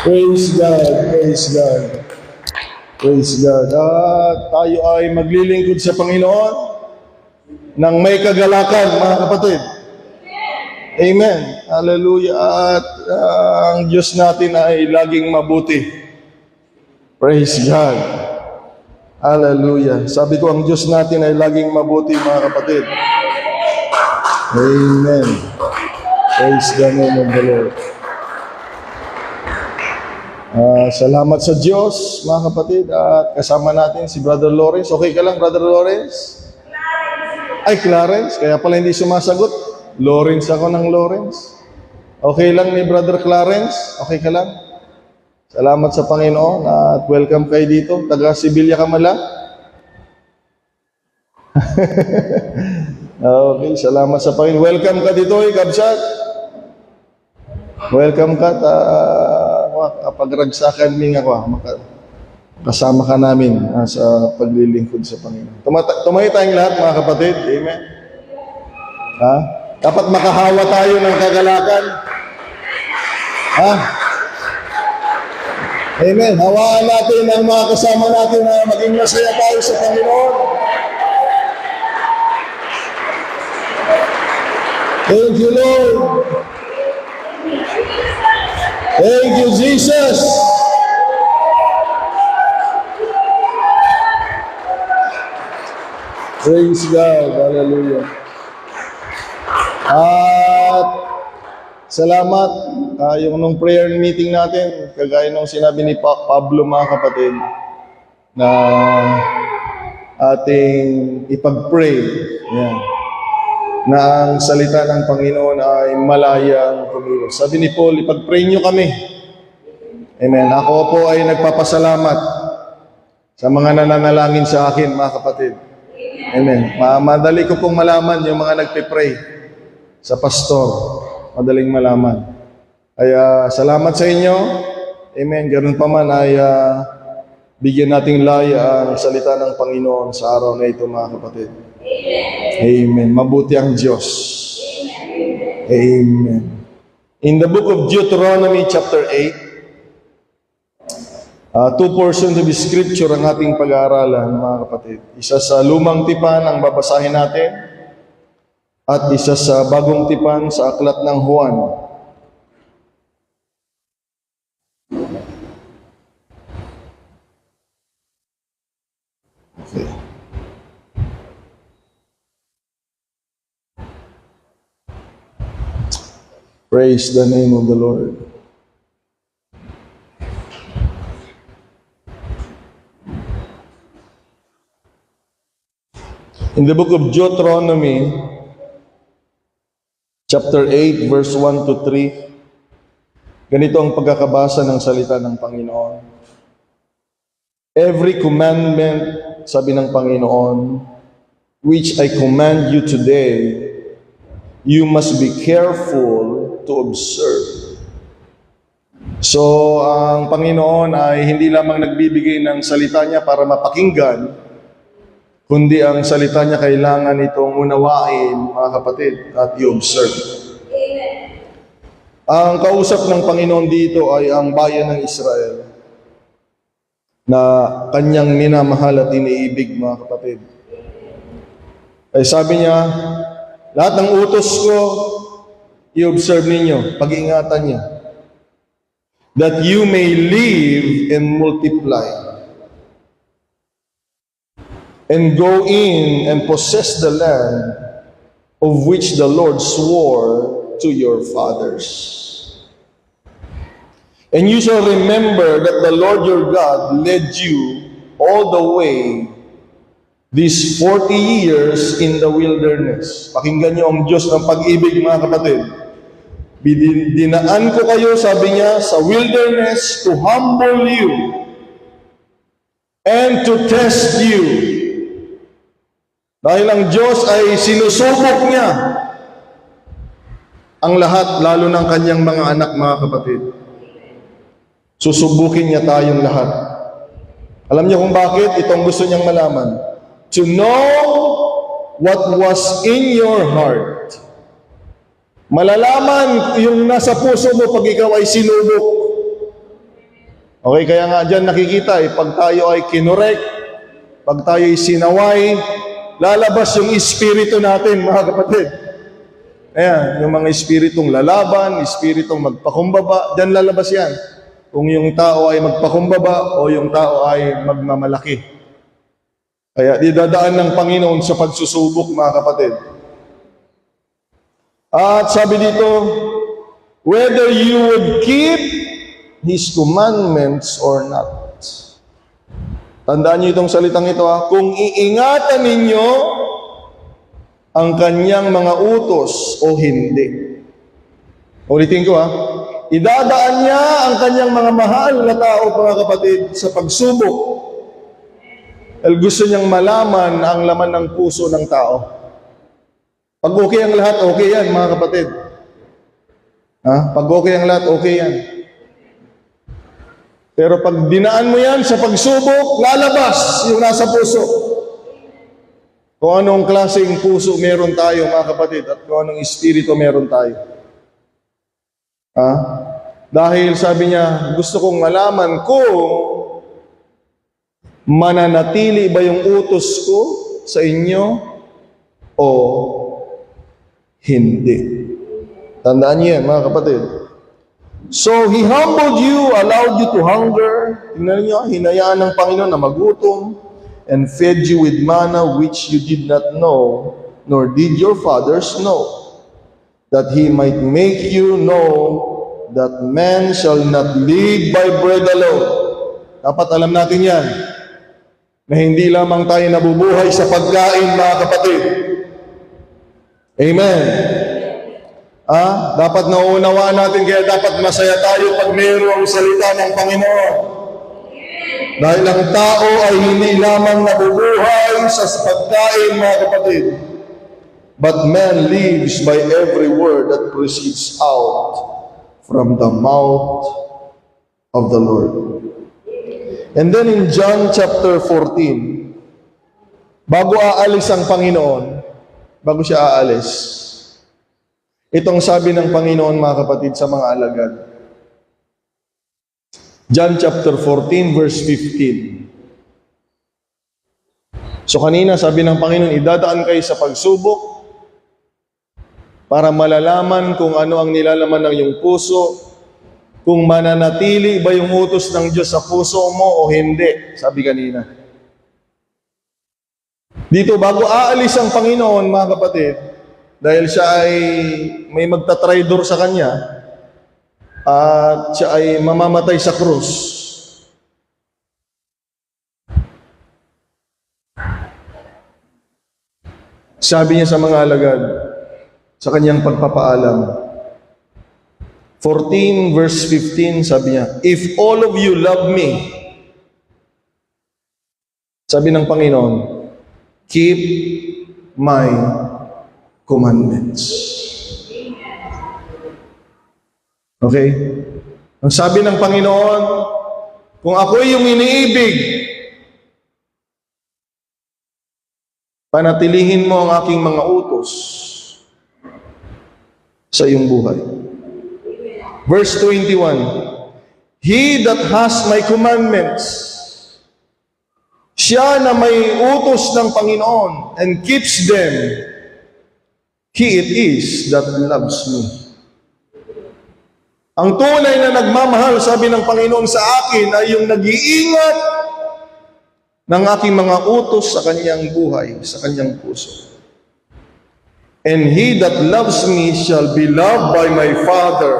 Praise God, praise God, praise God. At tayo ay maglilingkod sa Panginoon ng may kagalakan, mga kapatid. Amen. Hallelujah. At ang Diyos natin ay laging mabuti. Praise God. Hallelujah. Sabi ko, ang Diyos natin ay laging mabuti, mga kapatid. Amen. Praise the name of the Lord. Salamat sa Diyos, mga kapatid. At kasama natin si Brother Lawrence. Okay ka lang, Brother Lawrence? Ay, Clarence. Kaya pala hindi sumasagot. Lawrence ako ng Lawrence. Okay lang ni Brother Clarence? Okay ka lang? Salamat sa Panginoon at welcome kayo dito. Taga Sibilya ka mala? Okay, salamat sa Panginoon. Welcome ka dito, Kabsat. Welcome ka. Pagragsakan ming ako. Kasama ka namin sa paglilingkod sa Panginoon. Tumayo tayong lahat, mga kapatid. Amen. Ha? Dapat makahawa tayo ng kagalakan. Ha? Amen. Hawaan natin ang mga kasama natin na maging masaya tayo sa Panginoon. Thank you, Lord. Thank you, Jesus. Praise God. Hallelujah. At salamat. Yung nung prayer meeting natin, kagaya nung sinabi ni Pablo, mga kapatid, na ating ipag-pray. Yan. Na ang salita ng Panginoon ay malayang kumilos. Sabi ni Paul, ipag-pray nyo kami. Amen. Ako po ay nagpapasalamat sa mga nananalangin sa akin, mga kapatid. Amen. Madali ko pong malaman yung mga nagpipray sa pastor. Madaling malaman. Kaya salamat sa inyo. Amen. Ganun pa man ay bigyan nating laya ang salita ng Panginoon sa araw na ito, mga kapatid. Amen. Mabuti ang Diyos. Amen. In the book of Deuteronomy chapter 8, two portions of scripture ang ating pag-aaralan, mga kapatid. Isa sa lumang tipan ang babasahin natin at isa sa bagong tipan sa aklat ng Juan. Okay. Praise the name of the Lord. In the book of Deuteronomy, chapter 8, verse 1 to 3, ganito ang pagkakabasa ng salita ng Panginoon. Every commandment, sabi ng Panginoon, which I command you today, you must be careful to observe. So, ang Panginoon ay hindi lamang nagbibigay ng salita niya para mapakinggan, kundi ang salita niya kailangan itong unawain, mga kapatid, at i-observe. Ang kausap ng Panginoon dito ay ang bayan ng Israel na kanyang minamahal at iniibig, mga kapatid. Ay sabi niya, lahat ng utos ko, i-observe ninyo, pag-iingatan niya. That you may live and multiply. And go in and possess the land of which the Lord swore to your fathers. And you shall remember that the Lord your God led you all the way these 40 years in the wilderness. Pakinggan niyo ang Diyos ng pag-ibig, mga kapatid. Dinaan ko kayo, sabi niya, sa wilderness to humble you and to test you. Dahil ang Diyos ay sinusubok niya ang lahat, lalo ng kanyang mga anak, mga kapatid. Susubukin niya tayong lahat. Alam niyo kung bakit? Itong gusto niyang malaman. To know what was in your heart. Malalaman yung nasa puso mo pag ikaw ay sinubok. Okay, kaya nga dyan nakikita pag tayo ay kinorek, pag tayo ay sinaway, lalabas yung espiritu natin, mga kapatid. Ayan, yung mga espiritong lalaban, espiritong magpakumbaba, dyan lalabas yan. Kung yung tao ay magpakumbaba o yung tao ay magmamalaki. Kaya didadaan ng Panginoon sa pagsusubok, mga kapatid. At sabi dito, whether you would keep His commandments or not. Tandaan niyo itong salitang ito, kung iingatan ninyo ang kanyang mga utos o hindi. Ulitin ko idadaan niya ang kanyang mga mahal na tao, mga kapatid, sa pagsubok. Gusto niyang malaman ang laman ng puso ng tao. Pag okay ang lahat, okay yan, mga kapatid. Pag okay ang lahat, okay yan. Pero pag dinaan mo yan sa pagsubok, lalabas yung nasa puso. Kung anong klaseng puso meron tayo, mga kapatid, at kung anong espiritu meron tayo. Dahil sabi niya, gusto kong malaman kung mananatili ba yung utos ko sa inyo o hindi. Tandaan niyo yan, mga kapatid. So, He humbled you, allowed you to hunger. Tingnan niyo, hinayaan ng Panginoon na magutom and fed you with manna which you did not know, nor did your fathers know, that He might make you know that man shall not live by bread alone. Dapat alam natin yan, na hindi lamang tayo nabubuhay sa pagkain, mga kapatid. Amen. Dapat nauunawaan natin, kaya dapat masaya tayo pag mayroong salita ng Panginoon. Dahil ang tao ay hindi lamang nabubuhay sa pagkain, mga kapatid, but man lives by every word that proceeds out from the mouth of the Lord. And then in John chapter 14, bago aalis ang Panginoon, bago siya aalis, itong sabi ng Panginoon, mga kapatid, sa mga alagad. John chapter 14, verse 15. So kanina, sabi ng Panginoon, idadaan kayo sa pagsubok para malalaman kung ano ang nilalaman ng iyong puso, kung mananatili ba yung utos ng Diyos sa puso mo o hindi, sabi kanina. Dito, bago aalis ang Panginoon, mga kapatid, dahil siya ay may magtatraidor sa Kanya, at siya ay mamamatay sa krus. Sabi niya sa mga alagad, sa Kanyang pagpapaalam, 14 verse 15, sabi niya, if all of you love me, sabi ng Panginoon, keep my commandments. Okay? Ang sabi ng Panginoon, kung ako'y yung iniibig, panatilihin mo ang aking mga utos sa iyong buhay. Verse 21, he that has my commandments, siya na may utos ng Panginoon and keeps them, he it is that loves me. Ang tunay na nagmamahal, sabi ng Panginoon sa akin, ay yung nag-iingat ng aking mga utos sa kanyang buhay, sa kanyang puso. And he that loves me shall be loved by my Father,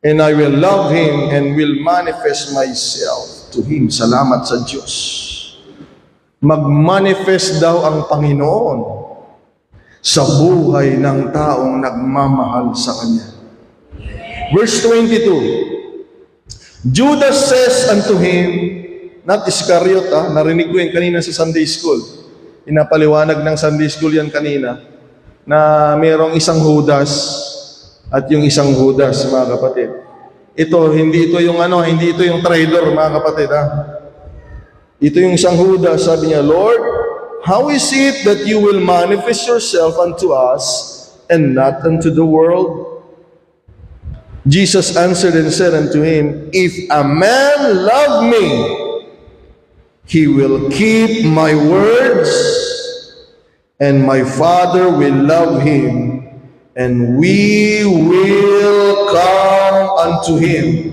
and I will love him and will manifest myself to him. Salamat sa Diyos. Mag-manifest daw ang Panginoon sa buhay ng taong nagmamahal sa Kanya. Verse 22, Judas says unto him, not Iscariot, narinig ko yan kanina sa Sunday School. Pinapaliwanag ng Sunday School yan kanina, na mayroong isang Judas at yung isang Judas, mga kapatid. Hindi ito yung traitor, mga kapatid, Ito yung isang Judas, sabi niya, Lord, how is it that you will manifest yourself unto us and not unto the world? Jesus answered and said unto him, If a man love me, he will keep my words, and my Father will love him, and we will come unto him,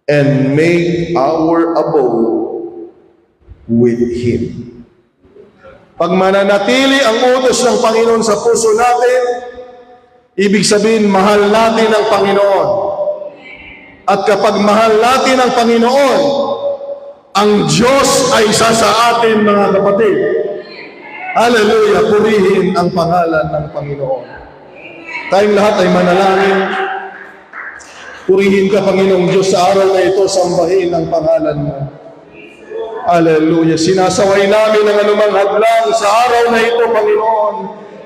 and make our abode with him. Pag mananatili ang utos ng Panginoon sa puso natin, ibig sabihin, mahal natin ang Panginoon. At kapag mahal natin ang Panginoon, ang Diyos ay isa sa atin, mga kapatid. Hallelujah! Purihin ang pangalan ng Panginoon. Tayong lahat ay manalangin. Purihin ka, Panginoong Diyos, sa araw na ito, sambahin ang pangalan mo. Hallelujah! Sinasaway namin ang anumang hadlang sa araw na ito, Panginoon,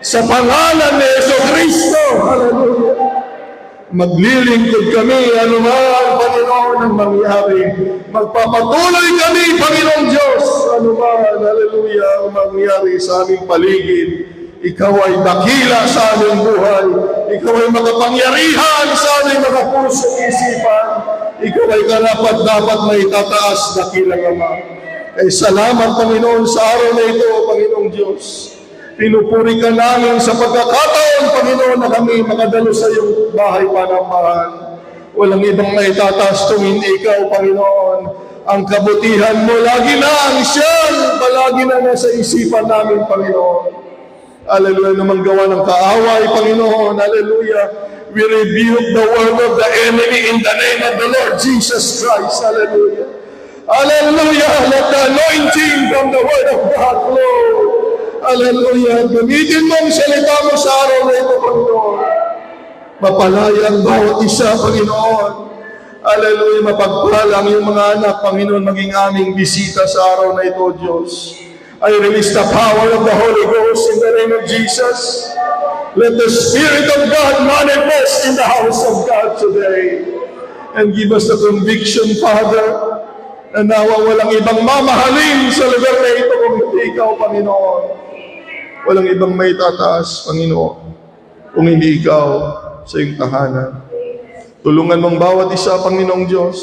sa pangalan ni Jesucristo. Hallelujah! Maglilingkod kami, anuman, Panginoon, ang mangyari. Magpapatuloy kami, Panginoong Diyos, anuman, hallelujah, ang mangyari sa aming paligid. Ikaw ay dakila sa aming buhay. Ikaw ay makapangyarihan sa aming mga pusong isipan. Ikaw ay karapat-dapat na itataas, dakilang Ama. Ay salamat, Panginoon, sa araw na ito, Panginoong Diyos. Pinupuri ka namin sa pagkakataon, Panginoon, na kami makadalo sa iyong bahay panambahan. Walang ibang maitataas kung hindi ikaw, Panginoon. Ang kabutihan mo, lagi na ang siyang, palagi na nasa isipan namin, Panginoon. Hallelujah, naman gawa ng kaaway, Panginoon. Hallelujah. We rebuke the word of the enemy in the name of the Lord Jesus Christ. Hallelujah. Hallelujah. Let the anointing from the word of God flow. Hallelujah. Gamitin mo ang salita mo sa araw na ito, Panginoon. Mapalaya ang bawat isa, Panginoon. Hallelujah. Mapagpalang yung mga anak, Panginoon, maging aming bisita sa araw na ito, Diyos. I release the power of the Holy Ghost in the name of Jesus. Let the Spirit of God manifest in the house of God today. And give us the conviction, Father, na nawa walang ibang mamahalin sa lugar na ito kung hindi ikaw, Panginoon. Walang ibang may tataas, Panginoon, kung hindi ikaw sa iyong tahanan. Tulungan mong bawat isa, Panginoong Diyos.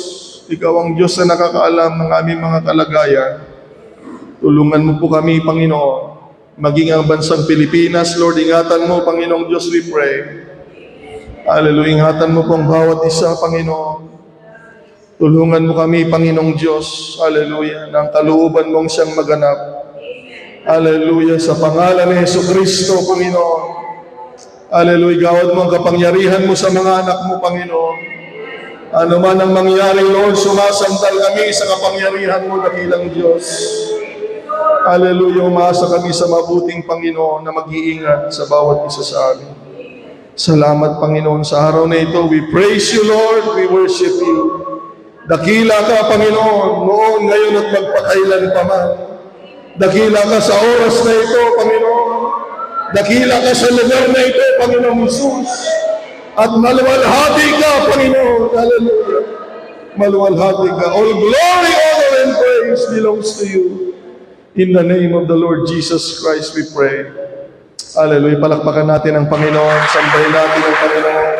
Ikaw ang Diyos na nakakaalam ng aming mga kalagayan. Tulungan mo po kami, Panginoon, maging ang bansang Pilipinas. Lord, ingatan mo, Panginoong Diyos, we pray. Hallelujah, ingatan mo po ang bawat isa, Panginoon. Tulungan mo kami, Panginoong Diyos, hallelujah, ng kalooban mong siyang maganap. Hallelujah, sa pangalan ni Jesucristo, Panginoon. Hallelujah, gawad mo ang kapangyarihan mo sa mga anak mo, Panginoon. Ano man ang mangyari, Lord, sumasandal kami sa kapangyarihan mo, dakilang Diyos. Hallelujah, umasa kami sa mabuting Panginoon na mag-iingat sa bawat isa sa amin. Salamat, Panginoon, sa araw na ito. We praise you, Lord. We worship you. Dakila ka, Panginoon, noon, ngayon at magpakailan pa man. Dakila ka sa oras na ito, Panginoon. Dakila ka sa lugar na ito, Panginoon Jesus. At maluwalhati ka, Panginoon. Hallelujah. Maluwalhati ka. All glory, honor, and praise belongs to you. In the name of the Lord Jesus Christ, we pray. Hallelujah. Palakpakan natin ang Panginoon. Sambahin natin ang Panginoon.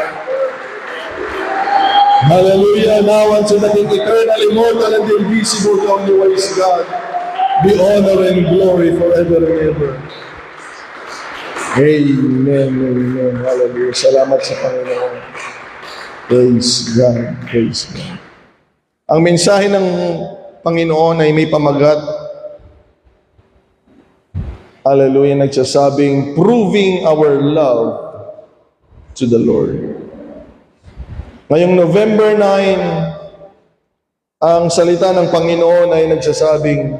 Hallelujah. Now unto the eternal, immortal, and invisible, the only wise God, be honor and glory forever and ever. Amen. Amen. Hallelujah. Salamat sa Panginoon. Praise God. Praise God. Ang mensahe ng Panginoon ay may pamagat. Hallelujah, nagsasabing, proving our love to the Lord. Ngayong November 9, ang salita ng Panginoon ay nagsasabing,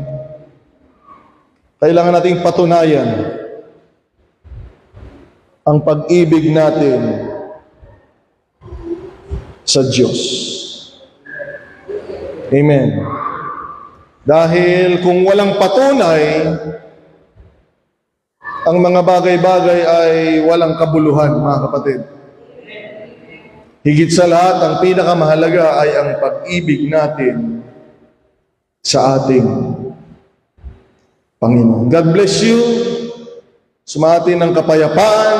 kailangan nating patunayan ang pag-ibig natin sa Diyos. Amen. Dahil kung walang patunay, ang mga bagay-bagay ay walang kabuluhan, mga kapatid. Higit sa lahat, ang pinakamahalaga ay ang pag-ibig natin sa ating Panginoon. God bless you. Sumatin ng kapayapaan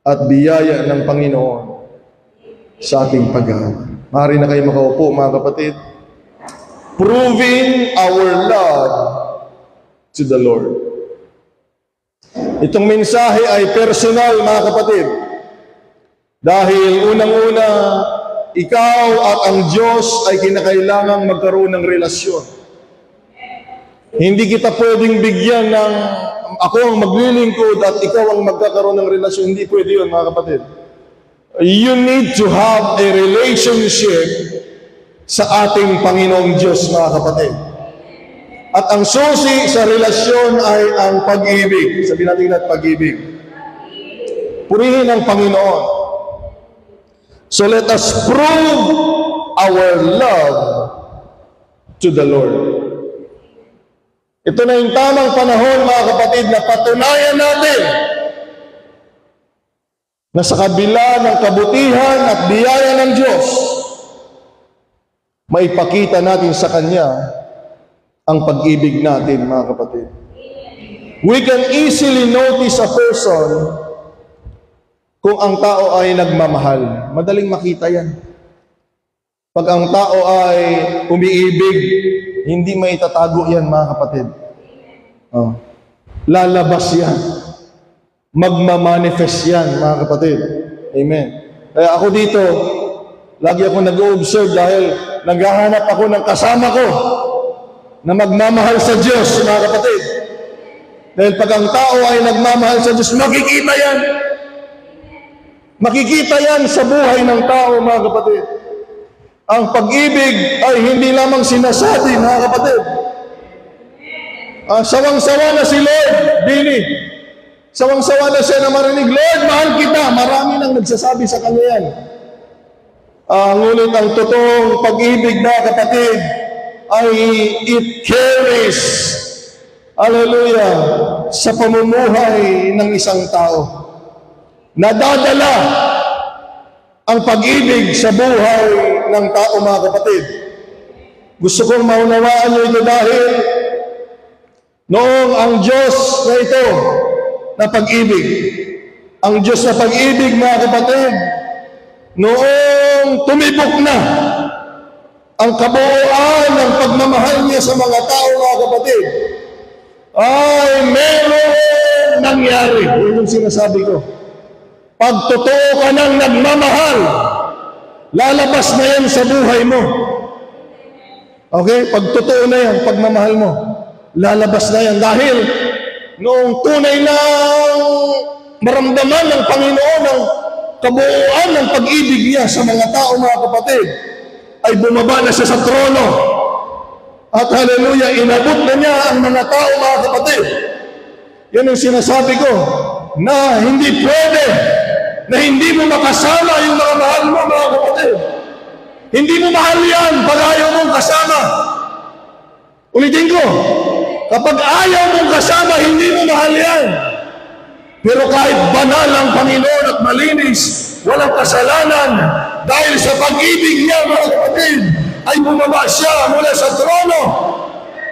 at biyaya ng Panginoon. sa ating pag-aaral. Maaari na kayo makaupo, mga kapatid. Proving our love to the Lord. Itong mensahe ay personal, mga kapatid. Dahil unang-una, ikaw at ang Diyos ay kinakailangang magkaroon ng relasyon. Hindi kita pwedeng bigyan ng ako ang maglilingkod at ikaw ang magkakaroon ng relasyon. Hindi pwede yun, mga kapatid. You need to have a relationship sa ating Panginoong Diyos, mga kapatid. At ang susi sa relasyon ay ang pag-ibig. Sabihin natin natin pag-ibig. Purihin ang Panginoon. So let us prove our love to the Lord. Ito na yung tamang panahon, mga kapatid, na patunayan natin na sa kabila ng kabutihan at biyaya ng Diyos, maipakita natin sa Kanya ang pag-ibig natin, mga kapatid. We can easily notice a person kung ang tao ay nagmamahal. Madaling makita yan. Pag ang tao ay umiibig, hindi maitatago yan, mga kapatid. Lalabas yan. Magmamanifest yan, mga kapatid. Amen. Kaya ako dito, lagi ako nag-observe dahil naghahanap ako ng kasama ko na magmamahal sa Diyos, mga kapatid. Dahil pag ang tao ay nagmamahal sa Diyos, makikita yan. Makikita yan sa buhay ng tao, mga kapatid. Ang pag-ibig ay hindi lamang sinasabi, mga kapatid. Sawang-sawa na si Lord, Billy. Sawang-sawa na siya na marinig, Lord, mahal kita. Marami nang nagsasabi sa kanya yan. Ngunit ang totoong pag-ibig, na kapatid, ay it carries, hallelujah, sa pamumuhay ng isang tao. Nadadala ang pag-ibig sa buhay ng tao, mga kapatid. Gusto kong maunawaan nyo ito dahil noong ang Diyos na ito, na pag-ibig, ang Diyos na pag-ibig, mga kapatid, noong tumibok na ang kabuuan ng pagmamahal niya sa mga tao, mga kapatid, ay meron nangyari. Yun yung sinasabi ko. Pag totoo ka nang nagmamahal, lalabas na yan sa buhay mo. Okay? Pag totoo na yan, pagmamahal mo, lalabas na yan. Dahil noong tunay na maramdaman ng Panginoon ang kabuuan ng pag-ibig niya sa mga tao, mga kapatid, ay bumaba na siya sa trono. At hallelujah, inabot na niya ang mga tao, mga kapatid. Yan ang sinasabi ko, na hindi pwede na hindi mo makasama yung mga mahal mo, mga kapatid. Hindi mo mahal yan pag ayaw mong kasama. Ulitin ko, kapag ayaw mong kasama, hindi mo mahal yan. Pero kahit banal ang Panginoon at malinis, walang kasalanan, dahil sa pag-ibig niya, mga kapatid, ay bumaba siya mula sa trono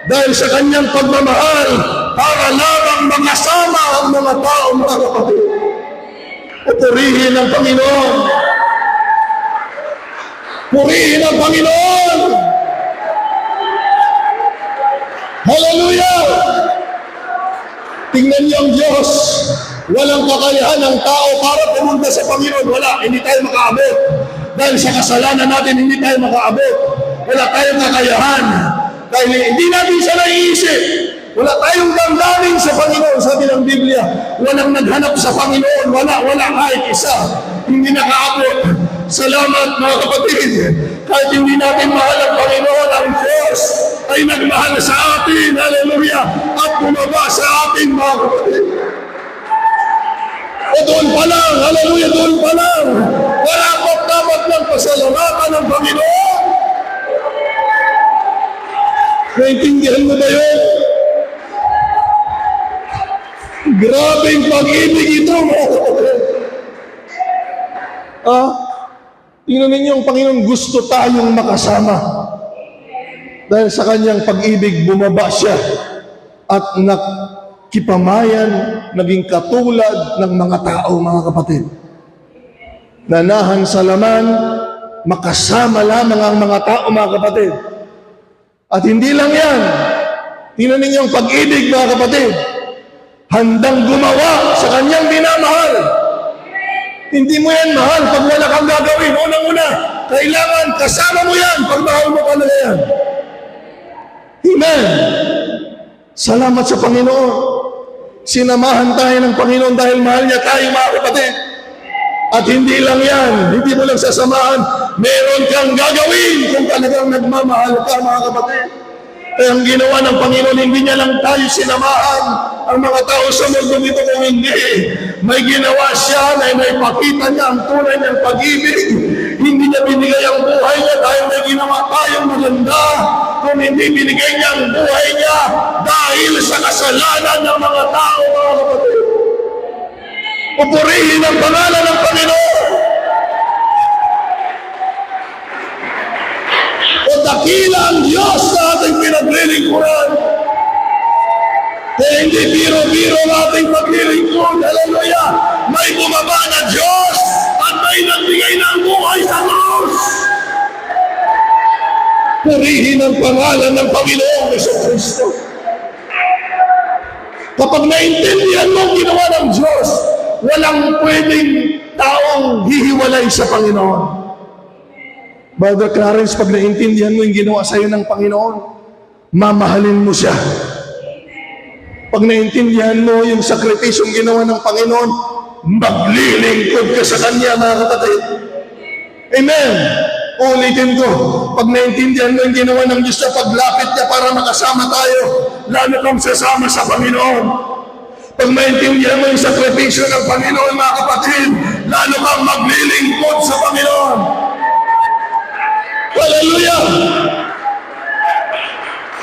dahil sa kanyang pagmamahal para lamang makasama ang mga tao, mga kapatid. Purihin ang Panginoon. Purihin ang Panginoon. Hallelujah! Tingnan niyo ang Diyos. Walang kakayahan ng tao para pumunta sa Panginoon. Wala, hindi tayo makaabot. Dahil sa kasalanan natin, hindi tayo makaabot. Wala tayong kakayahan. Dahil hindi natin siya naiisip. Wala tayong damdamin sa Panginoon. Sabi ng Biblia, walang naghanap sa Panginoon. Wala kahit isa. Hindi nakaabot. Salamat, mga kapatid. Kahit hindi natin mahal ang Panginoon, ang Diyos ay nagmahal sa atin. Hallelujah. At bumaba sa atin, mga kapatid. O doon pa lang, hallelujah, doon pa lang. Wala pang dapat ng pasalamatan ng Panginoon. Naintindihan mo ba yun? Grabing pag-ibig ito, mga kapatid. Tingnan ninyo, ang Panginoon gusto tayong makasama. Dahil sa kanyang pag-ibig, bumaba siya at nakipamayan, naging katulad ng mga tao, mga kapatid. nanahan sa laman, makasama lamang ang mga tao, mga kapatid. At hindi lang yan. Tingnan ninyo ang pag-ibig, mga kapatid. Handang gumawa sa kanyang minamahal. Hindi mo yan mahal pag wala kang gagawin. Unang-una, kailangan kasama mo yan pag mahal mo talaga yan. Amen. Salamat sa Panginoon. Sinamahan tayo ng Panginoon dahil mahal niya tayo, mga kapatid. At hindi lang yan, hindi mo lang sasamahan, meron kang gagawin kung talagang nagmamahal ka, mga kapatid. Kaya ang ginawa ng Panginoon, hindi niya lang tayo sinamahan ang mga tao sa mundo dito, kung hindi. May ginawa siya na may pakita niya ang tunay ng pag-ibig. Hindi niya binigay ang buhay niya dahil may ginawa tayong maganda. Kung hindi binigay niya ang buhay niya dahil sa kasalanan ng mga tao, mga kapatid. Pupurihin ang pangalan ng Panginoon. O dakila ang Diyos na ating pinaglilingkuran. Kaya hindi biro-biro ang ating paglilingkod. Hallelujah! May bumaba na Diyos at may nagbigay ng buhay sa Diyos. Purihin ang pangalan ng Panginoong Jesucristo. Kapag naintindihan mo ang ginawa ng Diyos, walang pwedeng taong hihiwalay sa Panginoon. Brother Clarence, pag naintindihan mo yung ginawa sa iyo ng Panginoon, mamahalin mo siya. Pag naintindihan mo yung sakripisyong ginawa ng Panginoon, maglilingkod ka sa Kanya, mga kapatid. Amen. Ulitin ko, pag naintindihan mo yung ginawa ng Diyos sa paglapit niya para makasama tayo, lalo kang sasama sa Panginoon. Pag maintindihan mo yung sakripisyo ng Panginoon, mga kapatid, lalo kang maglilingkod sa Panginoon. Hallelujah!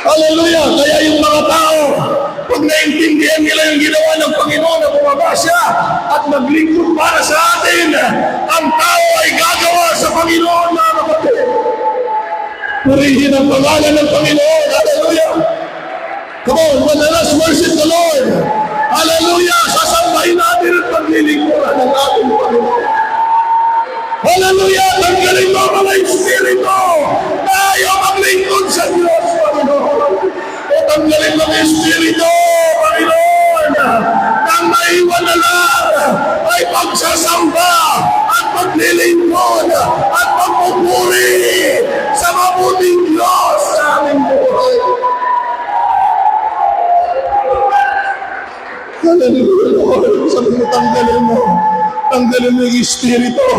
Hallelujah! Kaya yung mga tao, pag naintindihan nila yung ginawa ng Panginoon na bumaba siya at maglingkod para sa atin, ang tao ay gagawa sa Panginoon, mga kapatid. Purihin ang pangalan ng Panginoon. Hallelujah! Come on, let us worship the Lord. Hallelujah! Sasambahin natin at paglilingkuran ng ating Panginoon. Hallelujah! Tanggalin mo mga Espiritu na ayaw maglingkod sa Diyos, Panginoon. O tanggalin mo mga Espiritu, Panginoon, nang maiwan na lang ay pagsasamba at paglilingkod at pagpupuri sa mabuting Diyos sa aming buhay. Hallelujah, Lord. Sabi mo, tanggalin mo yung Espiritu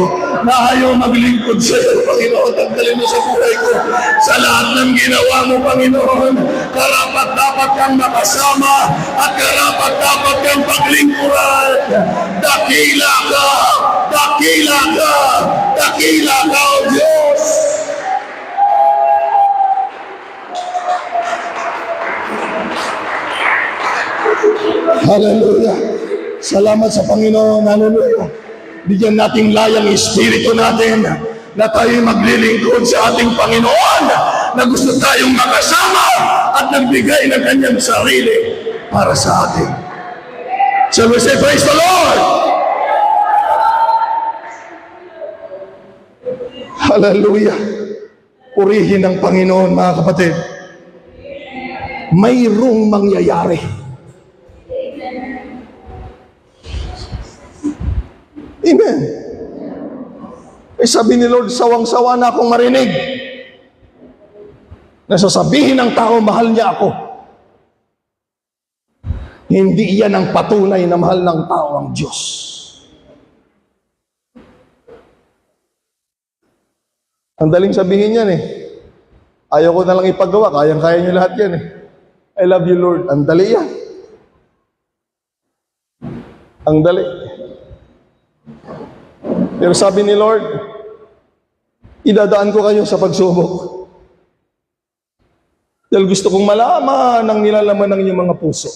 na ayaw maglingkod sa iyo, Panginoon. Tanggalin mo sa buhay ko. Sa lahat ng ginawa mo, Panginoon, karapat-dapat kang makasama at karapat-dapat kang paglingkuran. Dakila ka! Dakila ka! Dakila ka, O Diyos! Hallelujah! Salamat sa Panginoon. Hallelujah! Bigyan nating layang Espiritu natin na tayo maglilingkod sa ating Panginoon, na gusto tayong makasama at nagbigay ng kanyang sarili para sa atin. Shall we say, praise the Lord? Hallelujah! Purihin ng Panginoon, mga kapatid. Mayroong mangyayari. Amen. Eh sabi ni Lord, sawang-sawa na akong marinig na sasabihin ng tao, mahal niya ako. Hindi iyan ang patunay na mahal ng tao ang Diyos. Ang daling sabihin yan eh. Ayaw ko na lang ipagawa, kayang-kaya niyo lahat yan eh. I love you, Lord. Ang dali yan. Ang dali. Pero sabi ni Lord, idadaan ko kayo sa pagsubok. Dahil gusto kong malaman ang nilalaman ng inyong mga puso.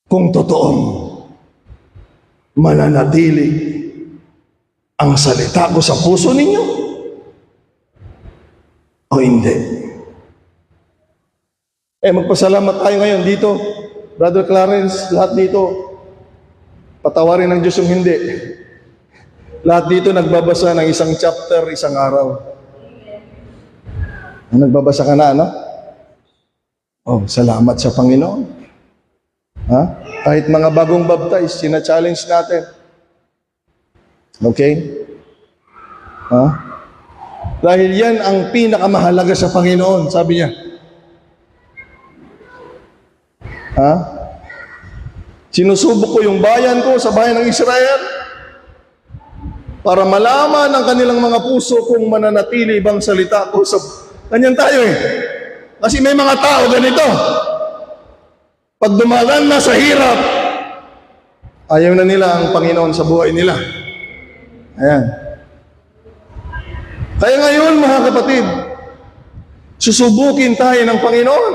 Kung totoong mananatili ang salita ko sa puso ninyo o hindi. Magpasalamat tayo ngayon dito. Brother Clarence, lahat dito, patawarin ng Diyos yung hindi. Lahat dito nagbabasa ng isang chapter, isang araw. Nagbabasa ka na, ano? Oh, salamat sa Panginoon. Ha? Kahit mga bagong baptize, sina-challenge natin. Okay? Ha? Dahil yan ang pinakamahalaga sa Panginoon, sabi niya. Ha? Sinusubok ko yung bayan ko sa bayan ng Israel para malaman ng kanilang mga puso kung mananatili bang salita ko sa... Ganyan tayo eh. Kasi may mga tao ganito. Pag dumagan na sa hirap, ayaw na nila ang Panginoon sa buhay nila. Ayan. Kaya ngayon, mga kapatid, susubukin tayo ng Panginoon.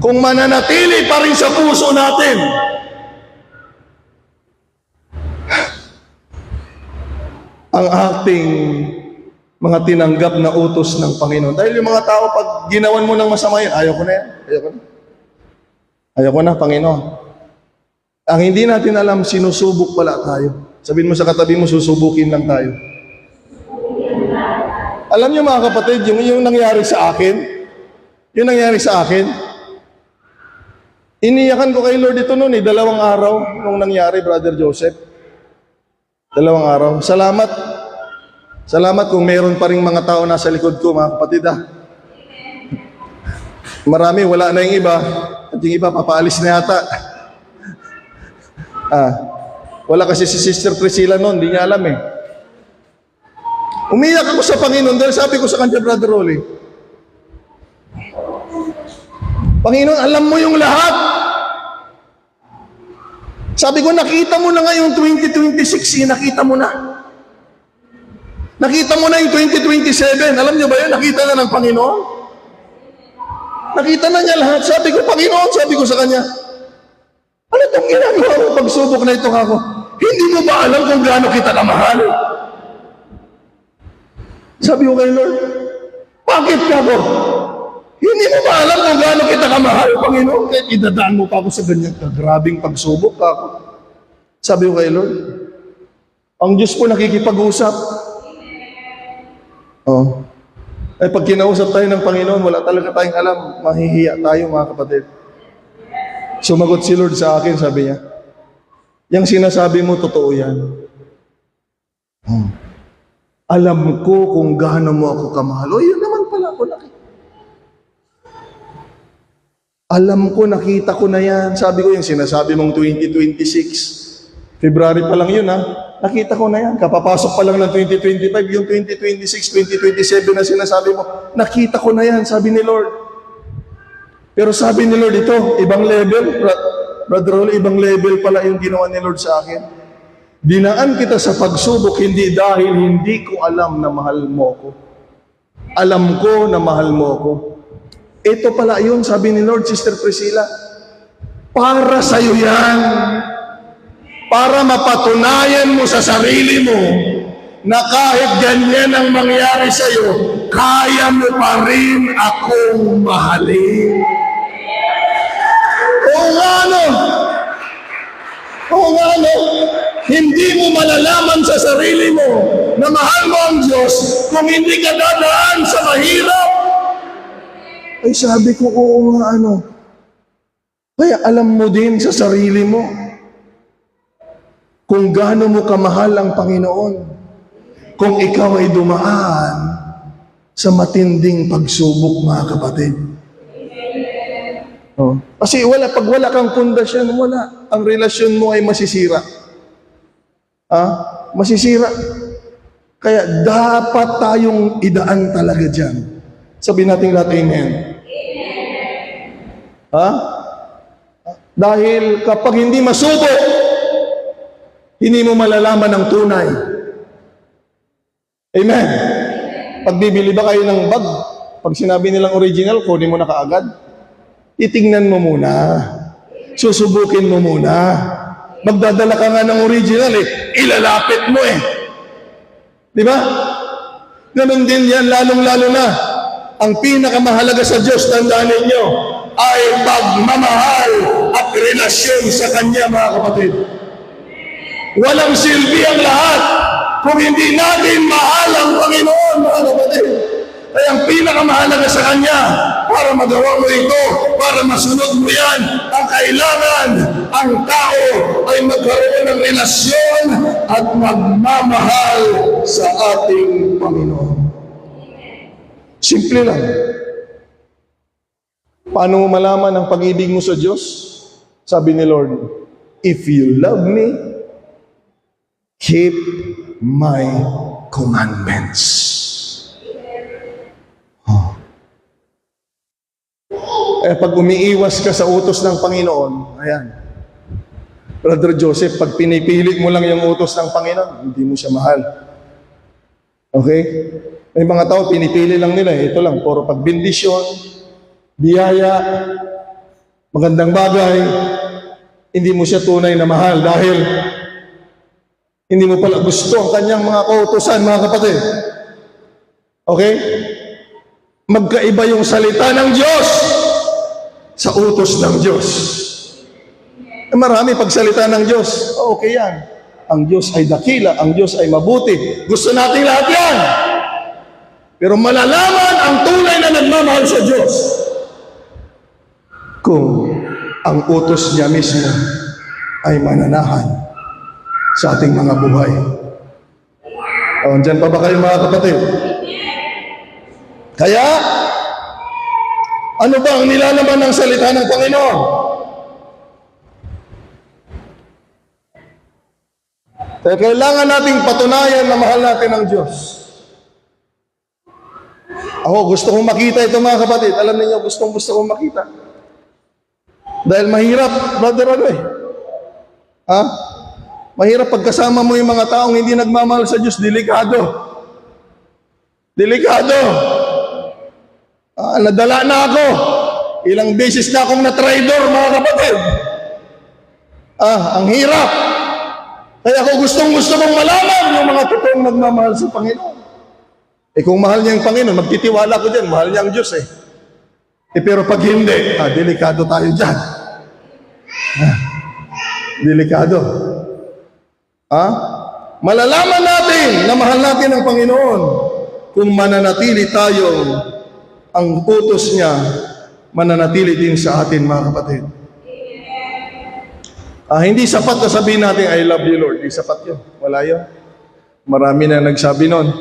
Kung mananatili pa rin sa puso natin, ang ating mga tinanggap na utos ng Panginoon. Dahil yung mga tao, pag ginawan mo ng masama yun, ayaw ko na yan. Ayaw ko na, Panginoon. Ang hindi natin alam, sinusubok pala tayo. Sabihin mo sa katabi mo, susubukin lang tayo. Alam niyo mga kapatid, yung nangyari sa akin, iniyakan ko kay Lord ito noon 2 araw nung nangyari, Brother Joseph. 2 araw. Salamat kung meron pa ring mga tao nasa likod ko, mga kapatid ha. Marami, wala na yung iba. At yung iba, papaalis na yata. Wala kasi si Sister Priscilla noon, hindi niya alam eh. Umiyak ako sa Panginoon dahil sabi ko sa kanya, Brother Rolly, Panginoon, alam mo yung lahat. Sabi ko, nakita mo na ngayong 2026, nakita mo na. Nakita mo na yung 2027. Alam niyo ba yun? Nakita na ng Panginoon. Nakita na niya lahat. Sabi ko, Panginoon, sabi ko sa kanya, ano itong ginagawa mo pagsubok na ito ako? Hindi mo ba alam kung gaano kita kamahal? Sabi ko kay Lord, bakit ka ko? Hindi mo ba alam kung gaano kita kamahal, Panginoon? Kahit idadaan mo pa ako sa ganyan grabing pagsubok ka ako. Sabi ko kay Lord, ang Diyos po nakikipag-usap. Oh. Eh pag kinausap tayo ng Panginoon, wala talaga tayong alam. Mahihiya tayo mga kapatid. Sumagot si Lord sa akin, sabi niya, yung sinasabi mo, totoo yan. Alam ko kung gaano mo ako kamahal. O yun naman pala ako nakita. Alam ko, nakita ko na yan. Sabi ko yung sinasabi mong 2026. February pa lang yun ha. Nakita ko na yan. Kapapasok pa lang ng 2025. Yung 2026, 2027 na sinasabi mo. Nakita ko na yan, sabi ni Lord. Pero sabi ni Lord ito, ibang level. Brother Rolly, ibang level pala yung ginawa ni Lord sa akin. Dinaan kita sa pagsubok hindi dahil hindi ko alam na mahal mo ko. Alam ko na mahal mo ko. Ito pala yun, sabi ni Lord, Sister Priscilla. Para sa'yo yan. Para mapatunayan mo sa sarili mo na kahit ganyan ang mangyari sa'yo, kaya mo pa rin akong mahalin. Oo nga no. Oo nga no. Hindi mo malalaman sa sarili mo na mahal mo ang Diyos kung hindi ka dadaan sa mahirap. Ay sabi ko, oo nga ano. Kaya alam mo din sa sarili mo kung gaano mo kamahal ang Panginoon. Kung ikaw ay dumaan sa matinding pagsubok, mga kapatid. Oh. Kasi pag wala kang pundasyon, wala. Ang relasyon mo ay masisira. Masisira. Kaya dapat tayong idaan talaga dyan. Sabihin natin lahat, amen. Dahil kapag hindi masubok, hindi mo malalaman ang tunay. Amen. Pag bibili ba kayo ng bag, pag sinabi nilang original, kunin mo na kaagad. Titingnan mo muna. Susubukin mo muna. Magdadala ka nga ng original ilalapit mo Di ba? Ganun din yan, lalong-lalo na. Ang pinakamahalaga sa Diyos, tandaan ninyo, ay pagmamahal at relasyon sa Kanya, mga kapatid. Walang silbi ang lahat kung hindi natin mahal ang Panginoon, mga kapatid. Kaya ang pinakamahalaga sa Kanya, para magawa mo ito, para masunod mo yan, ang kailangan, ang tao ay magkaroon ng relasyon at magmamahal sa ating Panginoon. Simple lang. Paano mo malaman ang pag-ibig mo sa Diyos? Sabi ni Lord, if you love me, keep my commandments. Pag umiiwas ka sa utos ng Panginoon, ayan. Brother Joseph, pag pinipili mo lang yung utos ng Panginoon, hindi mo siya mahal. Okay? May mga tao, pinipili lang nila. Ito lang, puro pagbindisyon, biyaya, magandang bagay, hindi mo siya tunay na mahal dahil hindi mo pala gusto ang kanyang mga kautusan, mga kapatid. Okay? Magkaiba yung salita ng Diyos sa utos ng Diyos. Marami pagsalita ng Diyos. Okay yan. Ang Diyos ay dakila, ang Diyos ay mabuti. Gusto natin lahat yan. Pero malalaman ang tunay na nagmamahal sa Diyos kung ang utos niya mismo ay mananahan sa ating mga buhay. O, dyan pa ba kayo, mga kapatid? Kaya, ano ba ang nilalaman ng salita ng Panginoon? Kaya kailangan nating patunayan na mahal natin ang Diyos. Ako, gusto kong makita ito, mga kapatid. Alam niyo, gusto kong makita. Dahil mahirap, brother, Ha? Mahirap pagkasama mo yung mga taong hindi nagmamahal sa Diyos. Delikado. Delikado. Nadala na ako. Ilang beses na akong na-traidor, mga kapatid. Ang hirap. Kaya ako gustong-gusto mong malaman yung mga totoong nagmamahal sa Panginoon. Kung mahal niya yung Panginoon, magtitiwala ko dyan, mahal niya ang Diyos pero pag hindi, delikado tayo dyan. Delikado. Malalaman natin na mahal natin ang Panginoon kung mananatili tayong ang utos niya mananatili din sa atin, mga kapatid. Hindi sapat na sabihin natin, I love you, Lord. Hindi sapat yun. Wala yun. Marami na nagsabi nun.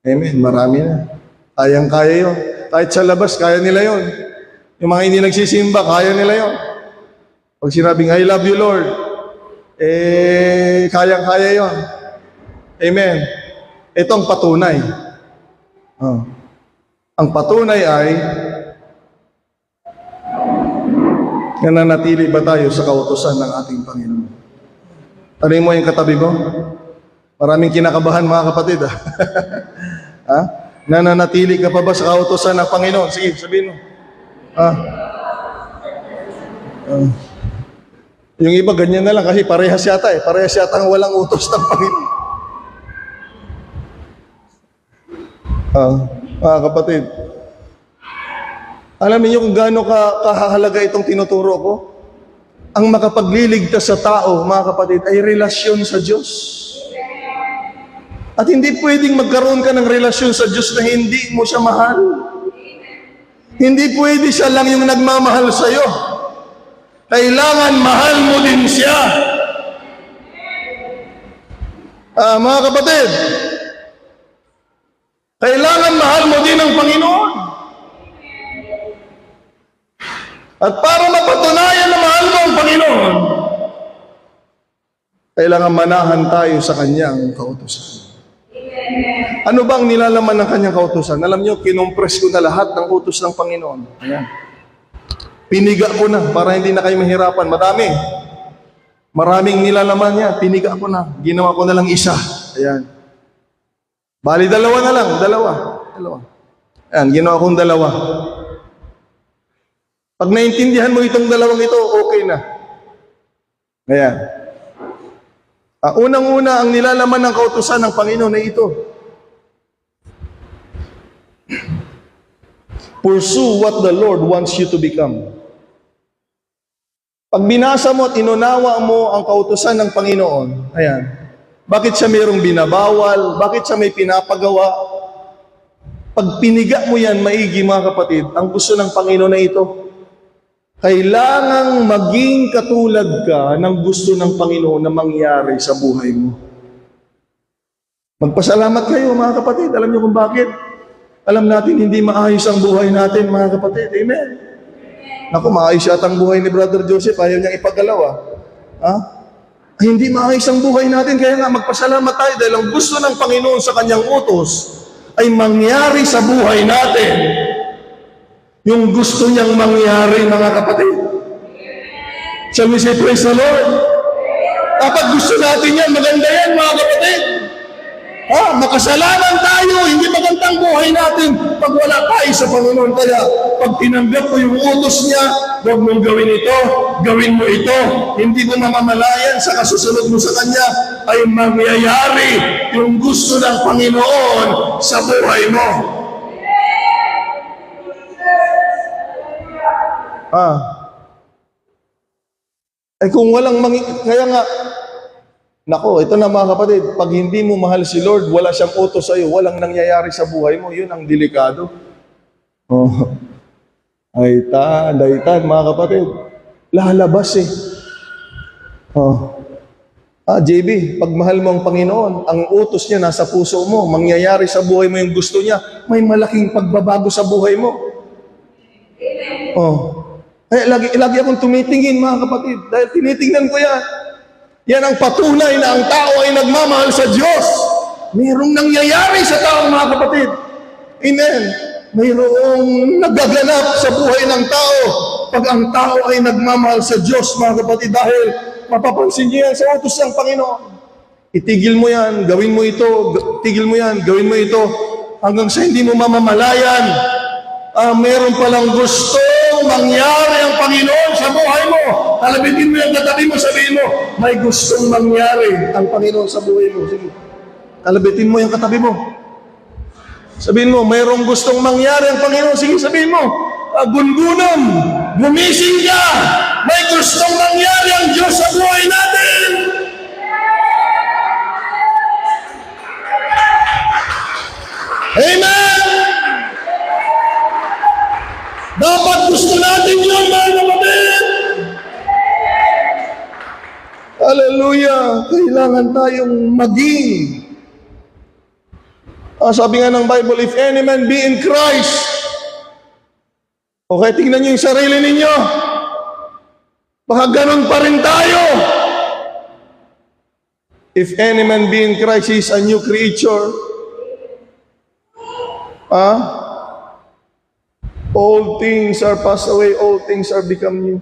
Amen. Marami na. Kayang-kaya yun. Kahit sa labas, kaya nila yun. Yung mga hindi nagsisimba, kaya nila yun. Pag sinabing, I love you, Lord, kayang-kaya yun. Amen. Ito ang patunay. Ang patunay ay nananatili ba tayo sa kautusan ng ating Panginoon? Tanungin mo yung katabi mo. Maraming kinakabahan, mga kapatid. Nananatili ka pa ba sa kautusan ng Panginoon? Sige, sabihin mo. Yung iba, ganyan na lang kasi parehas yata Parehas yata ang walang utos ng Panginoon. Mga kapatid, alam niyo kung gaano kahalaga itong tinuturo ko? Ang makapagliligtas sa tao, mga kapatid, ay relasyon sa Diyos. At hindi pwedeng magkaroon ka ng relasyon sa Diyos na hindi mo siya mahal. Hindi pwede siya lang yung nagmamahal sa iyo. Kailangan mahal mo din siya. Mga kapatid, kailangan mahal mo din ang Panginoon. At para mapatunayan na mahal mo ang Panginoon, kailangan manahan tayo sa Kanyang kautusan. Ano bang nilalaman ng Kanyang kautusan? Alam niyo, kinompress ko na lahat ng utos ng Panginoon. Ayan. Piniga ko na para hindi na kayo mahirapan. Maraming nilalaman niya. Piniga ko na. Ginawa ko na lang isa. Ayan. Bali, dalawa na lang. Dalawa. Ayan, ginawa kong dalawa. Pag naintindihan mo itong dalawang ito, okay na. Ayan. Unang-una, ang nilalaman ng kautusan ng Panginoon ay ito. Pursue what the Lord wants you to become. Pag binasa mo at inunawa mo ang kautusan ng Panginoon, ayan, bakit siya mayroong binabawal? Bakit siya may pinapagawa? Pag piniga mo yan, maigi mga kapatid, ang gusto ng Panginoon na ito, kailangang maging katulad ka ng gusto ng Panginoon na mangyari sa buhay mo. Magpasalamat kayo mga kapatid. Alam niyo kung bakit? Alam natin hindi maayos ang buhay natin mga kapatid. Amen. Naku, maayos yata ang buhay ni Brother Joseph. Ayaw niyang ipagalaw. Ha? Hindi maayos ang buhay natin. Kaya nga magpasalamat tayo dahil ang gusto ng Panginoon sa kanyang utos ay mangyari sa buhay natin. Yung gusto niyang mangyari mga kapatid. Shall we say praise the Lord? Dapat gusto natin yan. Maganda yan mga kapatid. Makasalanan tayo, hindi magandang buhay natin pag wala tayo sa Panginoon. Kaya pag tinanggap mo yung utos niya, huwag mong gawin ito, gawin mo ito. Hindi mo namamalayan sa kasusunod mo sa Kanya ay mangyayari yung gusto ng Panginoon sa buhay mo. Kung walang kaya nga, nako, ito na mga kapatid, pag hindi mo mahal si Lord, wala siyang utos sa iyo, walang nangyayari sa buhay mo, yun ang delikado. Daytan, mga kapatid, lalabas JB, pag mahal mo ang Panginoon, ang utos niya nasa puso mo, mangyayari sa buhay mo yung gusto niya, may malaking pagbabago sa buhay mo. Kaya lagi akong tumitingin mga kapatid, dahil tinitingnan ko yan. Yan ang patunay na ang tao ay nagmamahal sa Diyos. Mayroong nangyayari sa tao mga kapatid. Amen. Mayroong nagaganap sa buhay ng tao pag ang tao ay nagmamahal sa Diyos mga kapatid, dahil mapapansin niyo yan sa utos ng Panginoon. Itigil mo yan, gawin mo ito, tigil mo yan, gawin mo ito, hanggang sa hindi mo mamamalayan. Meron palang gusto mangyari ang Panginoon sa buhay mo. Kalabitin mo yung katabi mo, sabihin mo, may gustong mangyari ang Panginoon sa buhay mo. Sige. Kalabitin mo yung katabi mo. Sabihin mo, mayroong gustong mangyari ang Panginoon. Sige, sabihin mo, gungunom, gumising ka, may gustong mangyari ang Diyos sa buhay natin. Amen! Dapat gusto natin yun, mga kapatid. Hallelujah! Kailangan tayong maging. Sabi nga ng Bible, if any man be in Christ. Okay, tingnan niyo yung sarili ninyo. Baka ganun pa rin tayo. If any man be in Christ, he is a new creature. All things are passed away, all things are become new.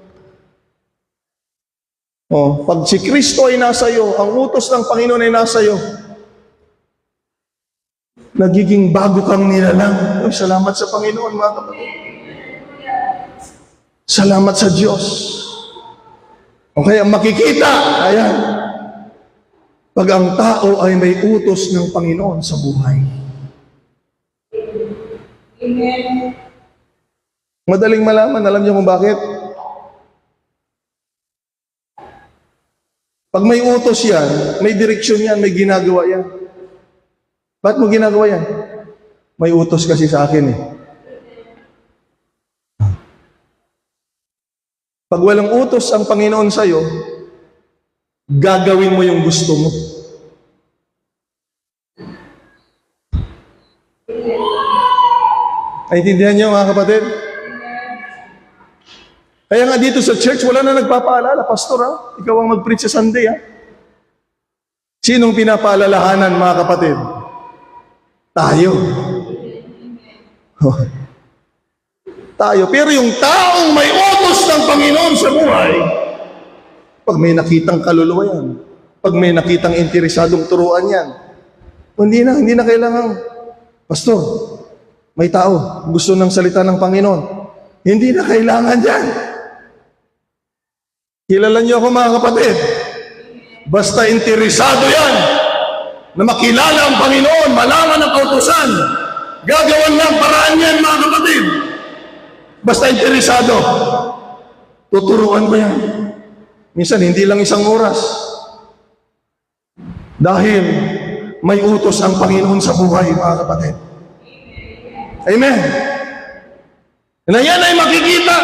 Pag si Kristo ay nasa iyo, ang utos ng Panginoon ay nasa iyo, nagiging bago kang nilalang. Salamat sa Panginoon, mga kapatid. Salamat sa Diyos. Kaya makikita, ayan, pag ang tao ay may utos ng Panginoon sa buhay. Amen. Madaling malaman, alam niyo kung bakit? Pag may utos yan, may direksyon yan, may ginagawa yan. Ba't mo ginagawa yan? May utos kasi sa akin Pag walang utos ang Panginoon sa'yo, gagawin mo yung gusto mo. Naintindihan niyo mga kapatid? Kaya nga dito sa church, wala na nagpapaalala. Pastor, ikaw ang mag-preach sa Sunday. Sinong pinapaalalahanan, mga kapatid? Tayo. Tayo. Pero yung taong may utos ng Panginoon sa buhay, pag may nakitang kaluluwa yan, pag may nakitang interesadong turuan yan, hindi na kailangan, Pastor, may tao, gusto ng salita ng Panginoon. Hindi na kailangan yan. Kilala niyo ako mga kapatid. Basta interesado yan na makilala ang Panginoon, malaman ang kautusan, gagawan ng paraan yan mga kapatid. Basta interesado, tuturuan ko yan. Minsan, hindi lang isang oras. Dahil may utos ang Panginoon sa buhay, mga kapatid. Amen. Na yan ay makikita.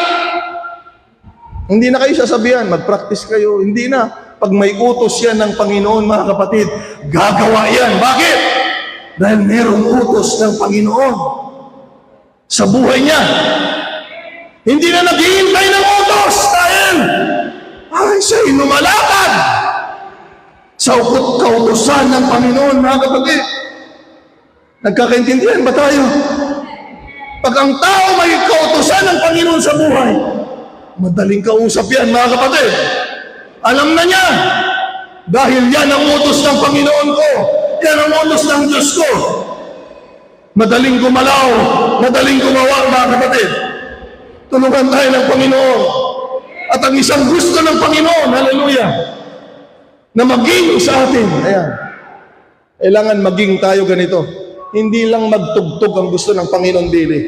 Hindi na kayo sasabihan, mag-practice kayo. Hindi na. Pag may utos yan ng Panginoon, mga kapatid, gagawa yan. Bakit? Dahil merong utos ng Panginoon sa buhay niya. Hindi na naghihintay ng utos dahil siya'y lumalakad sa kautusan ng Panginoon, mga kapatid. Nagkakaintindihan ba tayo? Pag ang tao may kautusan ng Panginoon sa buhay, madaling kausap yan, mga kapatid. Alam na niya, dahil yan ang utos ng Panginoon ko, yan ang utos ng Diyos ko. Madaling gumalaw, madaling gumawa, mga kapatid. Tulungan tayo ng Panginoon. At ang isang gusto ng Panginoon, hallelujah, na maging sa atin, ayan, kailangan maging tayo ganito. Hindi lang magtugtog ang gusto ng Panginoon dili.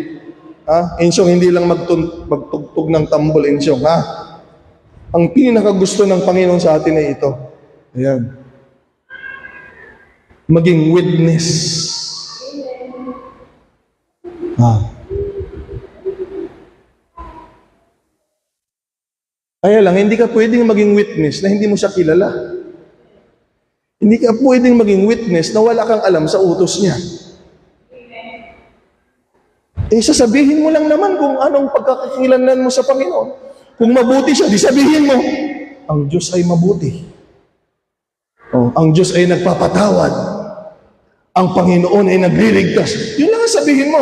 Insyong, hindi lang magtugtog ng tambol, insyong, Ang pinakagusto ng Panginoon sa atin ay ito. Ayan. Maging witness. Kaya lang, hindi ka pwedeng maging witness na hindi mo siya kilala. Hindi ka pwedeng maging witness na wala kang alam sa utos niya. Sasabihin mo lang naman kung anong pagkakakilanlan mo sa Panginoon. Kung mabuti siya, di sabihin mo, ang Diyos ay mabuti. Ang Diyos ay nagpapatawad. Ang Panginoon ay nagliligtas. Yun lang ang sabihin mo.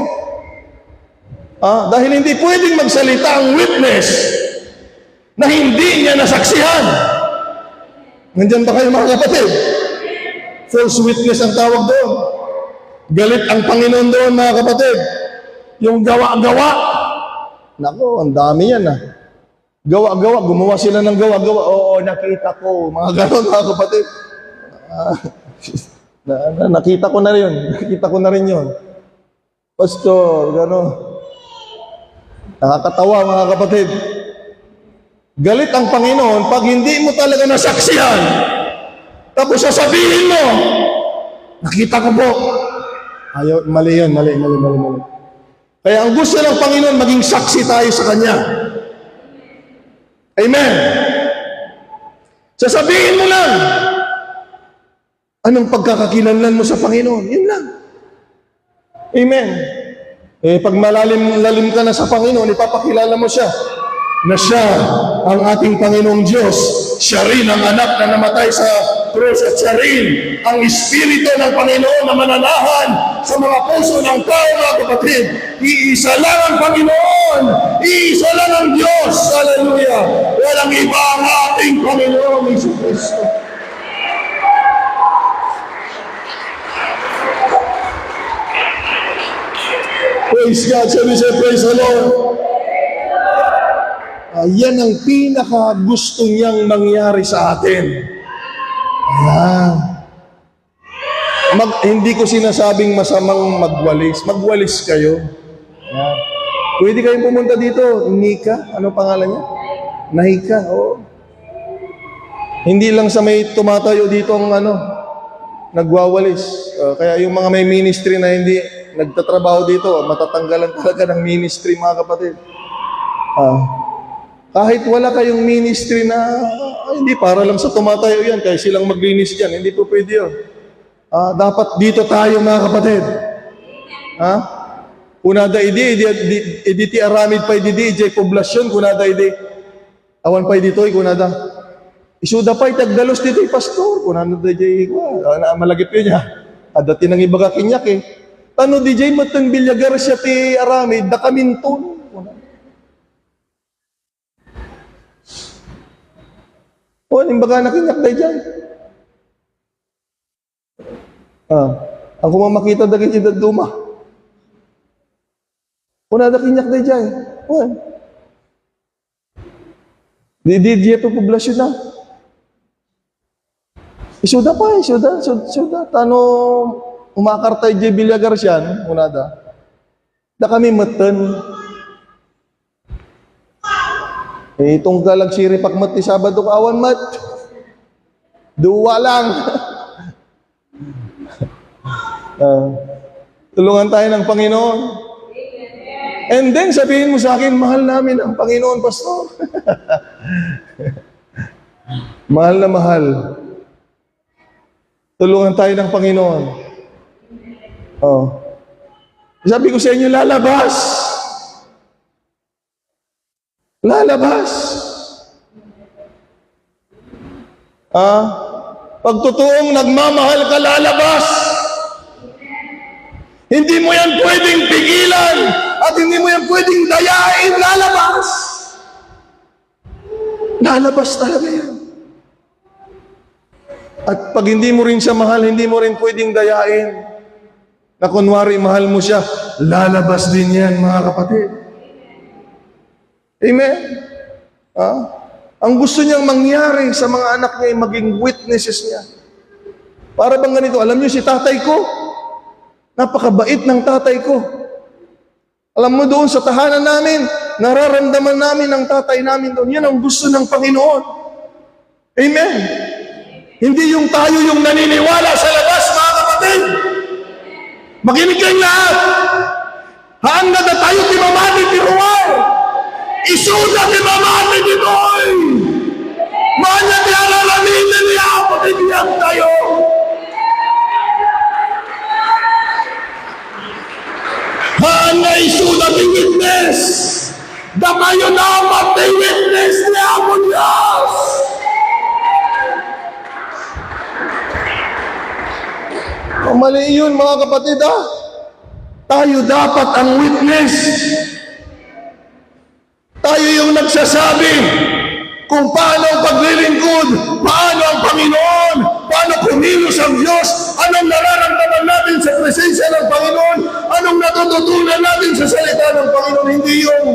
Dahil hindi pwedeng magsalita ang witness na hindi niya nasaksihan. Nandyan ba kayo, mga kapatid? False witness ang tawag doon. Galit ang Panginoon doon, mga kapatid. Yung gawa-gawa. Nako, ang dami yan Gawa-gawa, gumawa sila ng gawa-gawa. Oo, nakita ko. Mga ganon, mga kapatid. Nakita ko na rin yun. Nakita ko na rin yun. Pastor, gano'n. Nakakatawa, mga kapatid. Galit ang Panginoon pag hindi mo talaga nasaksihan. Tapos sasabihin mo, nakita ko po. Ayaw, mali yun, mali. Kaya ang gusto ng Panginoon, maging saksi tayo sa Kanya. Amen. Sasabihin mo lang, anong pagkakakilanlan mo sa Panginoon? Yun lang. Amen. Pag malalim ka na sa Panginoon, ipapakilala mo siya na siya ang ating Panginoong Diyos. Siya rin ang anak na namatay sa krus at siya rin ang Espiritu ng Panginoon na mananahan sa mga puso ng tao, mga kapatid. Iisa lang ang Panginoon. Iisa lang ang Diyos. Hallelujah. Walang iba ang ating Panginoon, Hesus Kristo. Praise God. Shall we say praise the Lord? Yan ang pinaka gusto niyang mangyari sa atin. Hindi ko sinasabing masamang magwalis. Magwalis kayo. Pwede kayong pumunta dito. Nika, ano pangalan niya? Nahika, oo. Hindi lang sa may tumatayo dito ang nagwawalis. Kaya yung mga may ministry na hindi nagtatrabaho dito, matatanggalan talaga ng ministry, mga kapatid. Kahit wala kayong ministry na, hindi, para lang sa tumatayo yan, kaya silang maglinis dyan, hindi po pwede yun. Dapat dito tayo, mga kapatid. Kunada iditi aramid pa iditi, poblasyon, kunada awan pa dito, kunada. Isuda pa itagdalos dito, pastor, kunada DJ, malagip yun niya. Dati nang ibaga kinyak Tano DJ, matang bilyagar siya ti aramid, dakaminton. Yung baga nakinyak day dyan. Ang kumamakita da kay Jidad Duma. Una da kinyak day dyan. Di po poblasyon na. Isuda pa, isuda. Tano umakartay di bilyagar siya, una da. Da kami matan. Itong galagsiri pakmat ti Sabado kawan mat. Duwa lang. Tulungan tayo ng Panginoon. And then sabihin mo sa akin, mahal namin ang Panginoon, Pastor. Mahal na mahal. Tulungan tayo ng Panginoon. Oh. Sabi ko sa inyo, lalabas. Lalabas. Pag totoong nagmamahal ka, lalabas. Hindi mo yan pwedeng pigilan at hindi mo yan pwedeng dayain, lalabas. Lalabas talaga yan. At pag hindi mo rin siya mahal, hindi mo rin pwedeng dayain. Na kunwari mahal mo siya, lalabas din yan, mga kapatid. Amen? Ang gusto niyang mangyari sa mga anak niya ay maging witnesses niya. Para bang ganito, alam niyo si tatay ko, napakabait ng tatay ko. Alam mo doon sa tahanan namin, nararamdaman namin ng tatay namin doon. Yan ang gusto ng Panginoon. Amen? Hindi yung tayo yung naniniwala sa labas, mga kapatid. Makinig kayong lahat. Hanggang na tayo timamati ti Ruwal. Isuda timamati ti Noy. Manya ti alalamin niya ako tibiyang tayo. Hanggang isuda ti witness. Da kayo naman ti witness niya ako Diyos. Mali yun, mga kapatid, Tayo dapat ang witness. Tayo yung nagsasabi kung paano ang paglilingkod, paano ang Panginoon, paano kumilos ang Diyos, anong nararamdaman natin sa presensya ng Panginoon, anong natututunan natin sa salita ng Panginoon. Hindi yung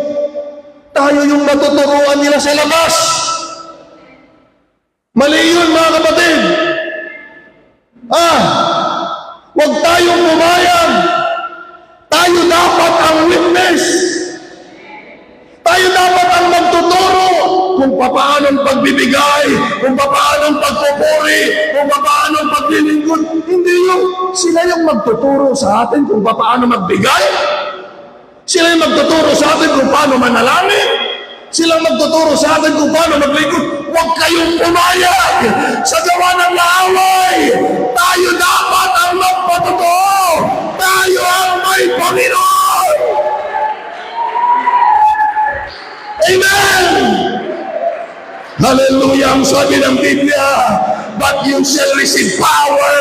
tayo yung natuturuan nila sa labas. Mali yun, mga kapatid. Huwag tayong pumayag. Tayo dapat ang witness. Tayo dapat ang magtuturo kung paano ang pagbibigay, kung paano ang pagpupuri, kung paano ang paglilingkod. Hindi yung sila yung magtuturo sa atin kung paano magbigay. Sila yung magtuturo sa atin kung paano manalangin. Sila ang magtuturo sa atin kung paano maglingkod. Huwag kayong pumayag sa gawa ng laaway. Tayo dapat ang magpatotoo. Tayo ang may Panginoon. Amen! Hallelujah! Ang sabi ng Biblia, but you shall receive power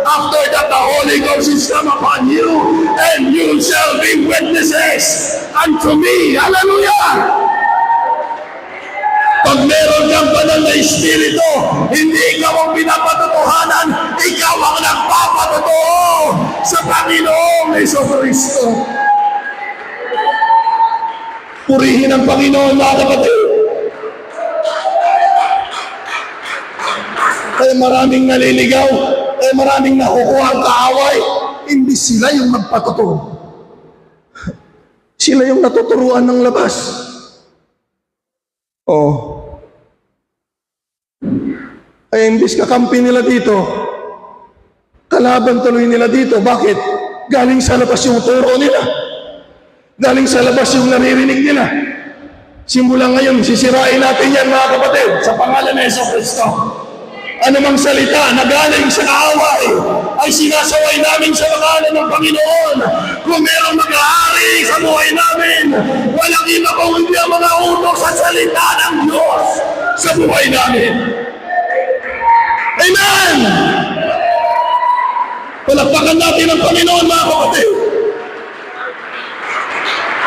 after that the Holy Ghost is come upon you, and you shall be witnesses unto me. Hallelujah! Pag meron kang banal na Espiritu, hindi ikaw ang pinapatotohanan, ikaw ang nagpapatotoo sa Panginoong Jesucristo. Purihin ang Panginoon, mga kapatid. Kaya maraming naliligaw, kaya maraming nakukuha ang kaaway, hindi sila yung magpatotoo. Sila yung natuturuan ng labas. Ay imbis kakampi nila dito, kalaban tuloy nila dito. Bakit? Galing sa labas yung turo nila. Galing sa labas yung naririnig nila. Simula ngayon, sisirain natin yan, mga kapatid, sa pangalan ni Jesucristo. Anumang salita na galing sa kaaway ay sinasaway namin sa pangalan ng Panginoon. Kung merong mag-aari sa buhay namin, walang iba kung hindi ang mga utos sa salita ng Diyos sa buhay namin. Amen! Palakpakan natin ang Panginoon, mga kapatid.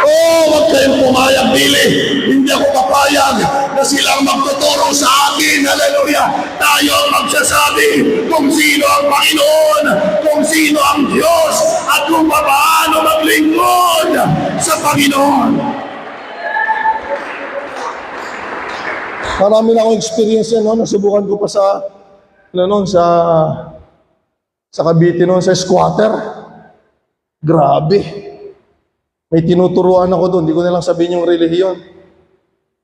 Huwag kayong pumayag, Billy. Hindi ako papayag na silang magtuturo sa akin. Hallelujah! Tayo ang magsasabi kung sino ang Panginoon, kung sino ang Diyos, at kung paano maglingkod sa Panginoon. Marami na akong experience yan, nasubukan ko pa sa Cavite noon, sa squatter. Grabe. May tinuturuan ako doon, hindi ko na lang sabihin yung relihiyon.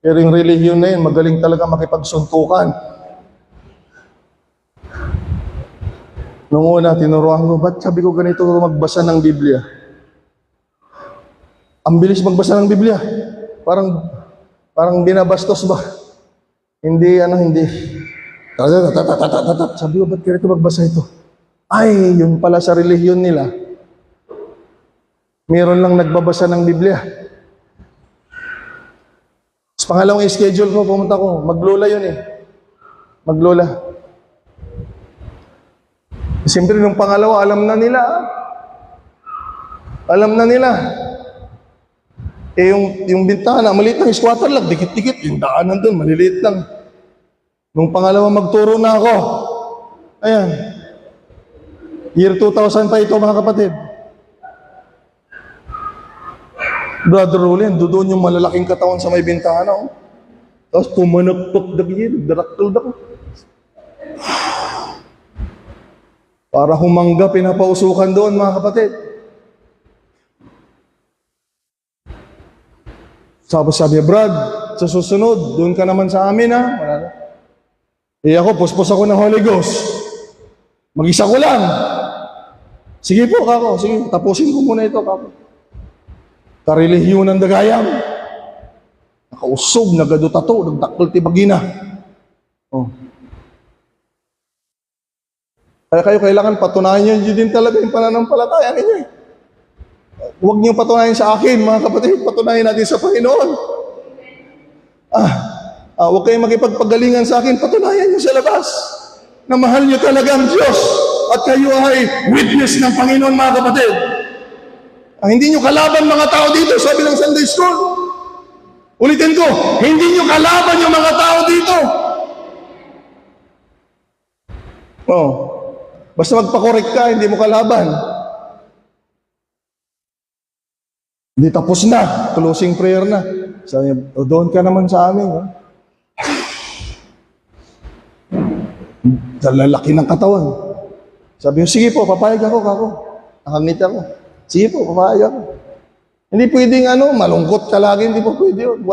Pero yung relihiyon na yun, magaling talaga makipagsuntukan. Nung una, tinuruan ko, ba't sabi ko ganito magbasa ng Biblia? Ang bilis magbasa ng Biblia. Parang binabastos ba? Hindi. Sabi ko, ba't ganito magbasa ito? Ay, yun pala sa relihiyon nila. Meron lang nagbabasa ng Biblia. Sa pangalawang schedule ko, pumunta ko, maglola yun eh. Maglola. Siyempre, nung pangalawa, alam na nila. Eh, yung bintana, maliit lang, squatter lang, dikit-dikit, yung daanan doon, maliliit lang. Nung pangalawa, magturo na ako. Ayan. Year 2000 pa ito, mga kapatid. Brother Rolin, doon yung malalaking katawan sa may bintana. Oh. Tapos pumanagpok dagil, daraktul ako. Para humangga, pinapausukan doon, mga kapatid. Sabi niya, Brad, sa susunod, doon ka naman sa amin, ha? Wala na. Eh ako, puspos ako ng Holy Ghost. Mag-isa ko lang. Sige po, kako. Sige, tapusin ko muna ito, kako. Karelihiyon ng dagayam. Nakausog, nagadutato, nagdakol tibagina. Oh. Kaya kayo kailangan patunayan nyo din talaga yung pananampalataya ninyo eh. Huwag niyo patunayan sa akin, mga kapatid. Patunayan natin sa Panginoon. Huwag kayong makipagpagalingan sa akin. Patunayan niyo sa labas na mahal niyo talaga ang Diyos at kayo ay witness ng Panginoon, mga kapatid. Hindi niyo kalaban mga tao dito, sabi ng Sunday School. Ulitin ko, hindi niyo kalaban yung mga tao dito. Oh, basta magpakorek ka, hindi mo kalaban. Hindi tapos na, closing prayer na. Sabi niya, doon ka naman sa amin. Ha? Lalaki ng katawan. Sabi niya, sige po, papayag ako, kako. Nakangit ako. Sige po, papayag ako. Hindi pwedeng malungkot ka lagi, hindi po pwede yun.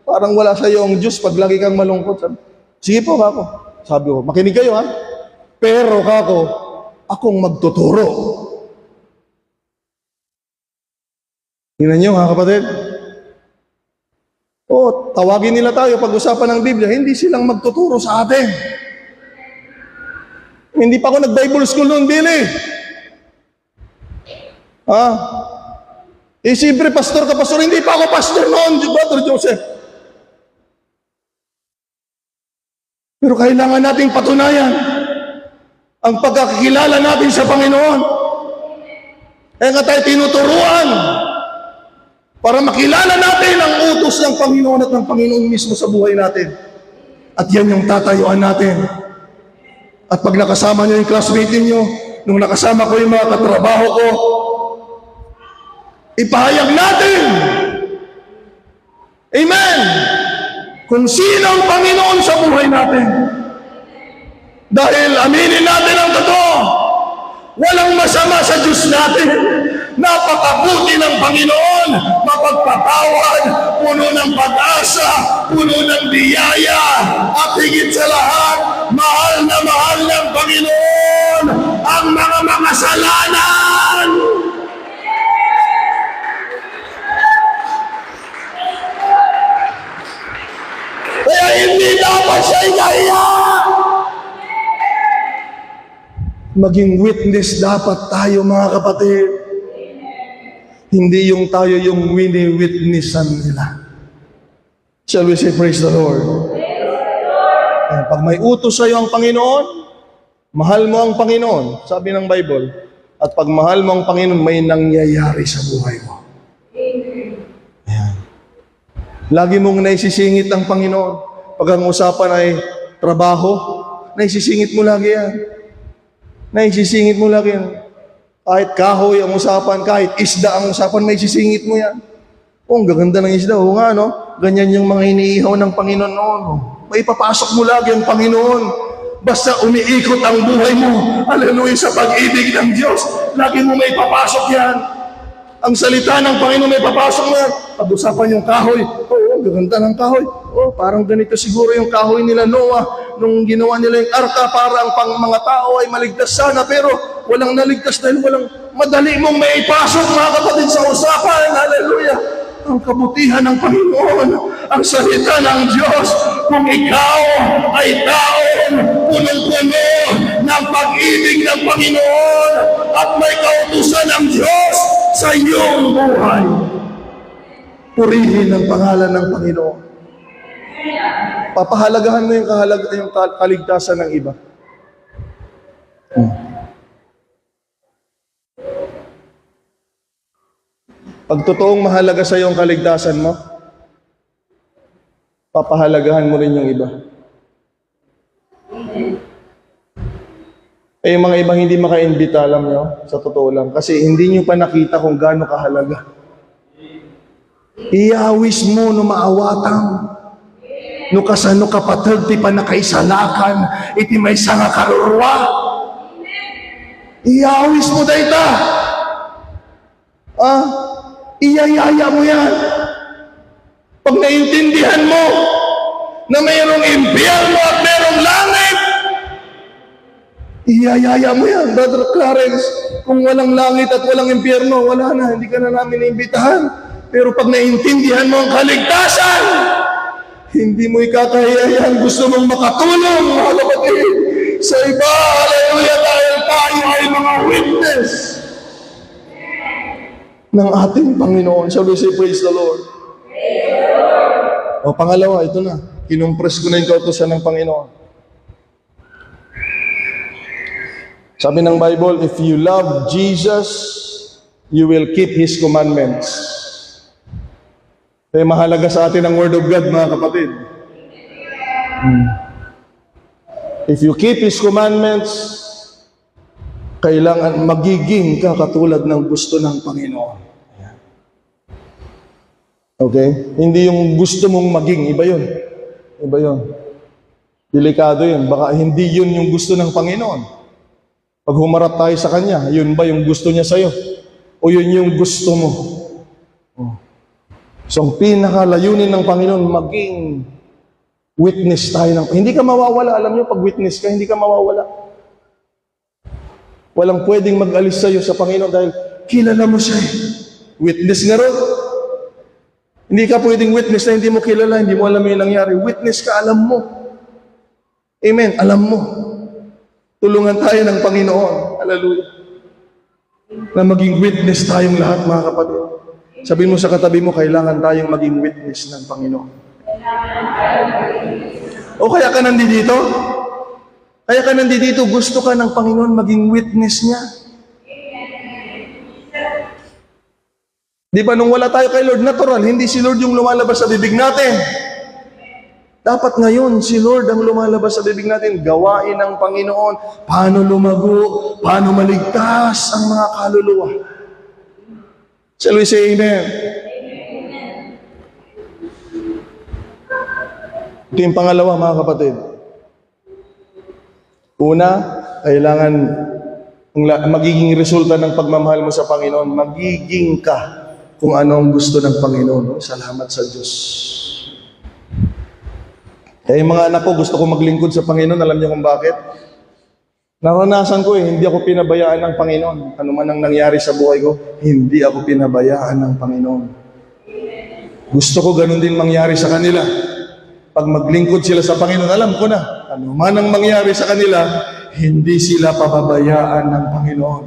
Parang wala sa iyo ang Diyos pag lagi kang malungkot. Sabi, sige po, kako. Sabi ko, makinig kayo ha. Pero kako, akong magtuturo. Tingnan niyo mga kapatid. Tawagin nila tayo pag-usapan ng Biblia, hindi silang magtuturo sa atin. Hindi pa ako nag-Bible school noon, Billy. Siyempre, pastor ka, pastor. Hindi pa ako pastor noon, Brother Joseph. Pero kailangan nating patunayan ang pagkakilala natin sa Panginoon. Kaya nga tayo tinuturuan para makilala natin ang utos ng Panginoon at ng Panginoon mismo sa buhay natin. At yan yung tatayuan natin. At pag nakasama nyo yung classmate niyo, nung nakasama ko yung mga katrabaho ko, ipahayag natin. Amen! Kung sino ang Panginoon sa buhay natin. Dahil aminin natin ang totoo, walang masama sa Diyos natin. Napakabuti ng Panginoon, mapagpatawad, puno ng pag-asa, puno ng biyaya, at higit sa lahat, mahal na mahal ng Panginoon ang mga makasalanan. Kaya hindi dapat siya ikaya. Maging witness dapat tayo, mga kapatid. Hindi yung tayo yung wini-witnessan nila. Shall we say praise the Lord? Pag may utos sa iyo ang Panginoon, mahal mo ang Panginoon, sabi ng Bible. At pag mahal mo ang Panginoon, may nangyayari sa buhay mo. Ayan. Lagi mong naisisingit ang Panginoon. Pag ang usapan ay trabaho, naisisingit mo lagi yan. Naisisingit mo lagi yan. Kahit kahoy ang usapan, kahit isda ang usapan, may sisingit mo yan. Ang gaganda ng isda. Oo nga, no? Ganyan yung mga iniihaw ng Panginoon noon. May papasok mo lagi ang Panginoon. Basta umiikot ang buhay mo. Hallelujah, sa pag-ibig ng Diyos. Lagi mo may papasok yan. Ang salita ng Panginoon may papasok mo yan. Pag-usapan yung kahoy, oo, gaganda ng kahoy. Oh, parang ganito siguro yung kahoy nila Noah nung ginawa nila yung arka para ang mga tao ay maligtas sana, pero walang naligtas dahil walang madali mong may ipasok, mga kapatid, sa usapan. Hallelujah! Ang kabutihan ng Panginoon, ang salita ng Diyos, kung ikaw ay taong punong-puno ng pag-ibig ng Panginoon at may kautusan ng Diyos sa iyong buhay. Purihin ang pangalan ng Panginoon. Papahalagahan mo yung kaligtasan ng iba. Pag totoong mahalaga sa iyo ang kaligtasan mo, papahalagahan mo rin yung iba. Eh, yung mga ibang hindi maka-invita, alam nyo, sa totoo lang, kasi hindi nyo pa nakita kung gaano kahalaga. Iyawis mo no maawatang, no kasano kapatid, ti pa nakaisalakan, iti may sanga karurwa. Iyawis mo dayta. Iyayaya mo yan. Pag naintindihan mo na mayroong impyerno at mayroong langit, iyayaya mo yan. Brother Clarence, kung walang langit at walang impyerno, wala na, hindi ka na namin iimbitahan. Pero pag naintindihan mo ang kaligtasan, hindi mo ikakahiya yan. Gusto mong makatulong, mga kapatid, sa iba. Hallelujah, dahil tayo ay mga witness ng ating Panginoon. Shall we say, praise the Lord? O, pangalawa, ito na. Kinumpres ko na yung kautusan ng Panginoon. Sabi ng Bible, if you love Jesus, you will keep His commandments. Kaya mahalaga sa atin ang Word of God, mga kapatid. If you keep His commandments, kailangan magiging ka katulad ng gusto ng Panginoon. Okay? Hindi yung gusto mong maging, iba yun. Iba yun. Delikado yun. Baka hindi yun yung gusto ng Panginoon. Pag humarap tayo sa Kanya, yun ba yung gusto niya sa'yo? O yun yung gusto mo? So, ang pinakalayunin ng Panginoon, maging witness tayo ng... Hindi ka mawawala. Alam niyo, pag witness ka, hindi ka mawawala. Walang pwedeng mag-alis sa'yo sa Panginoon dahil kilala mo siya. Witness nga rin. Hindi ka pwedeng witness na hindi mo kilala, hindi mo alam yung nangyari. Witness ka, alam mo. Amen, alam mo. Tulungan tayo ng Panginoon. Hallelujah. Na maging witness tayong lahat, mga kapatid. Sabihin mo sa katabi mo, kailangan tayong maging witness ng Panginoon. O kaya ka nandito? Kaya ka nandito, gusto ka ng Panginoon maging witness niya. Di ba nung wala tayo kay Lord, natural, hindi si Lord yung lumalabas sa bibig natin. Dapat ngayon, si Lord ang lumalabas sa bibig natin, gawain ng Panginoon, paano lumago, paano maligtas ang mga kaluluwa. Shall we say amen? Ito yung pangalawa, mga kapatid. Una, kailangan magiging resulta ng pagmamahal mo sa Panginoon, magiging ka kung ano ang gusto ng Panginoon. Salamat sa Diyos. Kaya yung mga anak ko, gusto ko maglingkod sa Panginoon. Alam niyo kung bakit? Naranasan ko hindi ako pinabayaan ng Panginoon. Ano man ang nangyari sa buhay ko, hindi ako pinabayaan ng Panginoon. Gusto ko ganun din mangyari sa kanila. Pag maglingkod sila sa Panginoon, alam ko na, ano man ang mangyari sa kanila, hindi sila pababayaan ng Panginoon.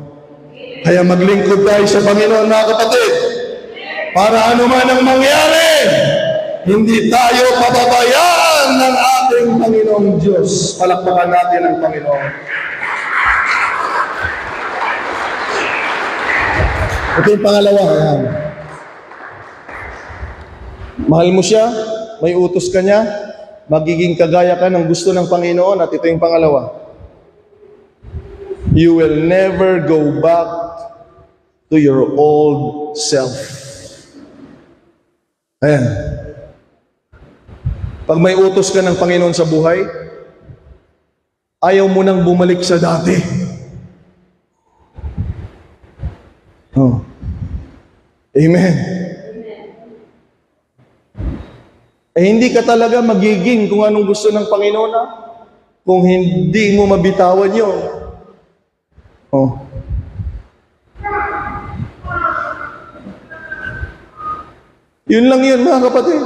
Kaya maglingkod tayo sa Panginoon, mga kapatid. Para ano man ang mangyari, hindi tayo pababayaan ng ating Panginoong Diyos. Palakpakan natin ang Panginoon. Ito yung pangalawa. Ayan. Mahal mo siya, may utos ka niya, magiging kagaya ka ng gusto ng Panginoon. At ito yung pangalawa. You will never go back to your old self. Ayan. Pag may utos ka ng Panginoon sa buhay, ayaw mo nang bumalik sa dati. Oh. Amen. hindi ka talaga magiging kung anong gusto ng Panginoon kung hindi mo mabitawan yun. Oh. Yun lang yun, mga kapatid.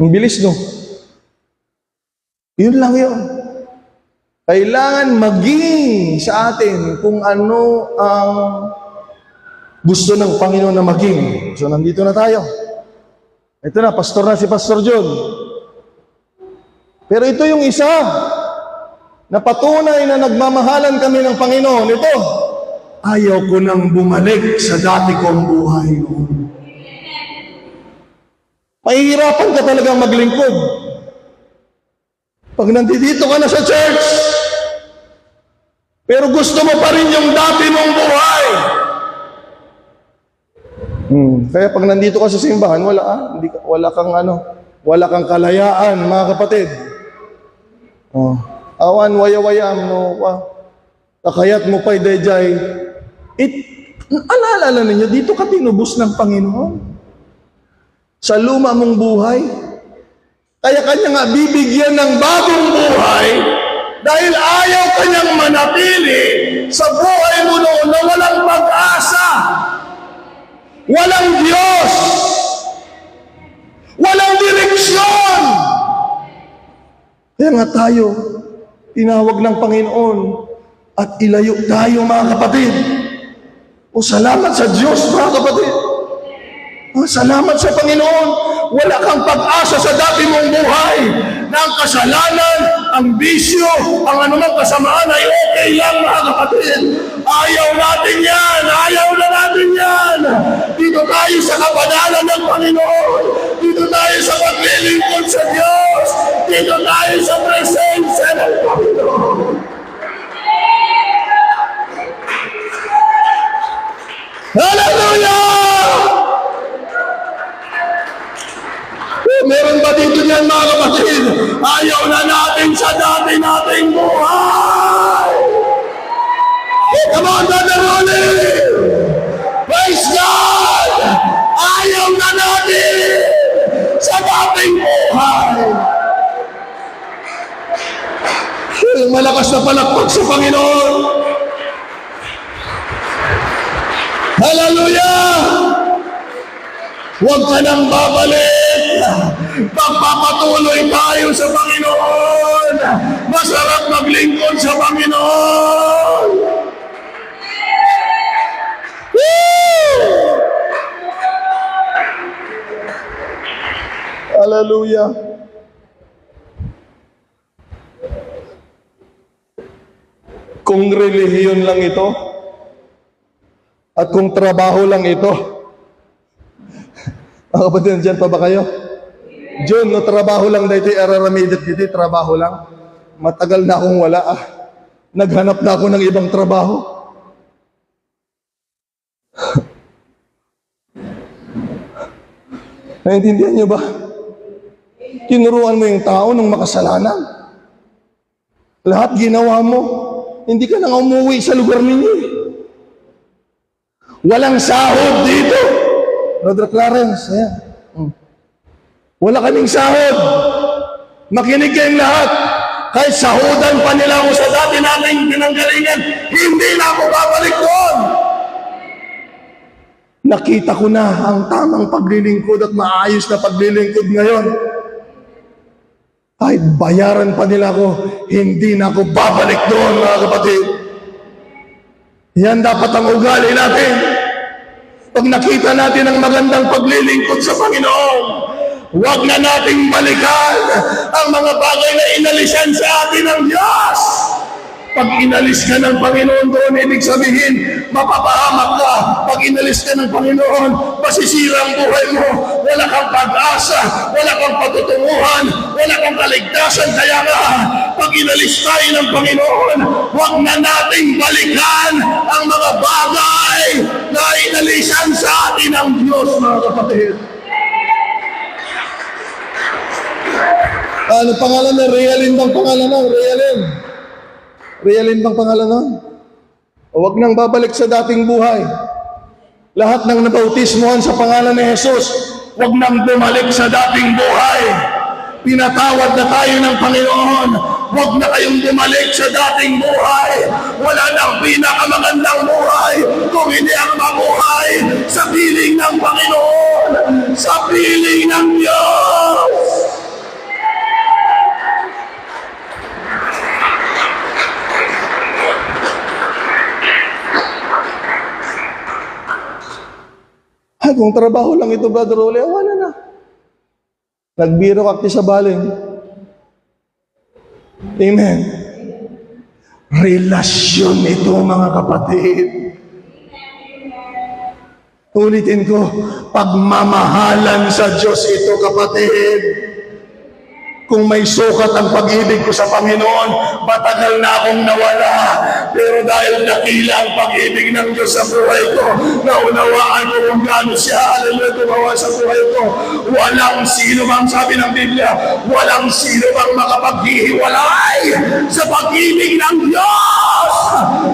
Ang bilis, no? Yun lang yun. Kailangan maging sa atin kung ano ang gusto ng Panginoon na maging. So, nandito na tayo. Ito na, pastor na si Pastor John. Pero ito yung isa na patunay na nagmamahalan kami ng Panginoon. Ito, ayaw ko nang bumalik sa dati kong buhay noon. Mahihirapan ka talagang maglingkod. Pag nandito ka na sa church, pero gusto mo pa rin yung dati mong buhay. Kaya pag nandito ka sa simbahan, wala kang kalayaan, mga kapatid. Awan, waya-wayam, no? Takayat mo pa'y dejay. Alala ninyo, dito ka tinubos ng Panginoon. Sa luma mong buhay. Kaya kanya nga bibigyan ng bagong buhay dahil ayaw kanyang manatili sa buhay mo noon na walang pag-asa, walang Diyos, walang direksyon. Kaya nga tayo, tinawag ng Panginoon at ilayo tayo, mga kapatid. Salamat sa Diyos, mga kapatid. Salamat sa Panginoon. Wala kang pag-asa sa dati mong buhay na ang kasalanan, ang bisyo, ang anumang kasamaan ay okay lang, mga kapatid. Ayaw natin yan. Ayaw na natin yan. Dito tayo sa kapanalan ng Panginoon. Dito tayo sa paglilingkod sa Diyos. Dito tayo sa presensya ng Panginoon. Hallelujah! Meron ba dito niyan, mga kapatid? Ayaw na natin sa dati nating buhay. Come on, Brother Ronnie! Praise God! Ayaw na natin sa dating buhay. Malakas na palakpak sa Panginoon. Hallelujah! Huwag ka nang babalik. Magpapatuloy tayo sa Panginoon. Masarap maglingkod sa Panginoon. Woo! Hallelujah. Kung relihiyon lang ito, at kung trabaho lang ito, mga kapatid, dyan pa ba kayo? John, no, trabaho lang dito, araramidit dito, trabaho lang. Matagal na akong wala, Naghanap na ako ng ibang trabaho. Naintindihan niyo ba? Tinuruan mo yung tao ng makasalanan. Lahat ginawa mo. Hindi ka nang umuwi sa lugar ninyo. Walang sahod dito. Brother Clarence, ayan. Wala kaming sahod. Makinig kayong lahat. Kahit sahudan pa nila ako sa dati nating pinanggalingan, hindi na ako babalik doon. Nakita ko na ang tamang paglilingkod at maayos na paglilingkod ngayon. Kahit bayaran pa nila ako, hindi na ako babalik doon, mga kapatid. Yan dapat ang ugali natin. Pag nakita natin ang magandang paglilingkod sa Panginoon, huwag na nating balikan ang mga bagay na inalisan sa atin ng Diyos. Pag inalis ka ng Panginoon doon, ibig sabihin, mapapahamak ka. Pag inalis ka ng Panginoon, masisira ang buhay mo. Wala kang pag-asa, wala kang patutunguhan, wala kang kaligtasan. Kaya nga, pag inalis tayo ng Panginoon, huwag na nating balikan ang mga bagay na inalisan sa atin ng Diyos, mga kapatid. Ano pangalan na? Realin bang pangalan na? Realin bang pangalan nun? Huwag nang babalik sa dating buhay. Lahat ng nabautismuhan sa pangalan ni Jesus, Huwag nang bumalik sa dating buhay. Pinatawad na tayo ng Panginoon. Huwag na kayong bumalik sa dating buhay. Wala nang pinakamagandang buhay kung hindi ang mabuhay sa piling ng Panginoon, sa piling ng Diyos. Ay, kung trabaho lang ito, Brother Ole, wala na. Nagbiro kakti sa baling. Amen. Relasyon ito, mga kapatid. Ulitin ko, pagmamahalan sa Diyos ito, kapatid. Kung may sukat ang pag-ibig ko sa Panginoon, matagal na akong nawala. Pero dahil dakila ang pag-ibig ng Diyos sa buhay ko, naunawaan ko kung gaano siya, hallelujah, tumawa sa buhay ko. Walang sino bang, sabi ng Biblia, walang sino bang makapaghihiwalay sa pag-ibig ng Diyos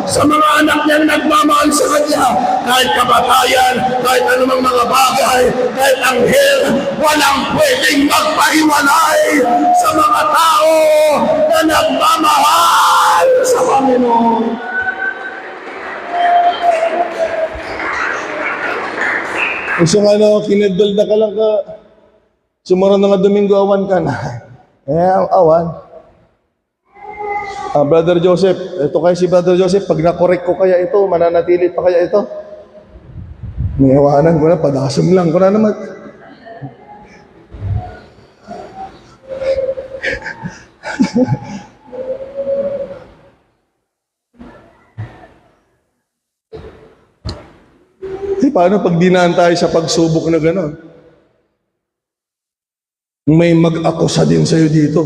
sa mga anak niyang nagmamahal sa Kanya. Kahit kamatayan, kahit anumang mga bagay, kahit anghel, walang pwedeng magpahiwalay sa mga tao na nagmamahal sa Panginoon. Isang kinedal na ka lang ka, sumunod na nga Domingo, awan ka na. Awan. Brother Joseph, ito kaya si Brother Joseph, pag nakorek ko kaya ito, mananatili pa kaya ito? May iwanan ko na, padasam lang ko na naman. Paano pag dinaan tayo sa pagsubok na gano'n? May mag-akusa din sa'yo dito.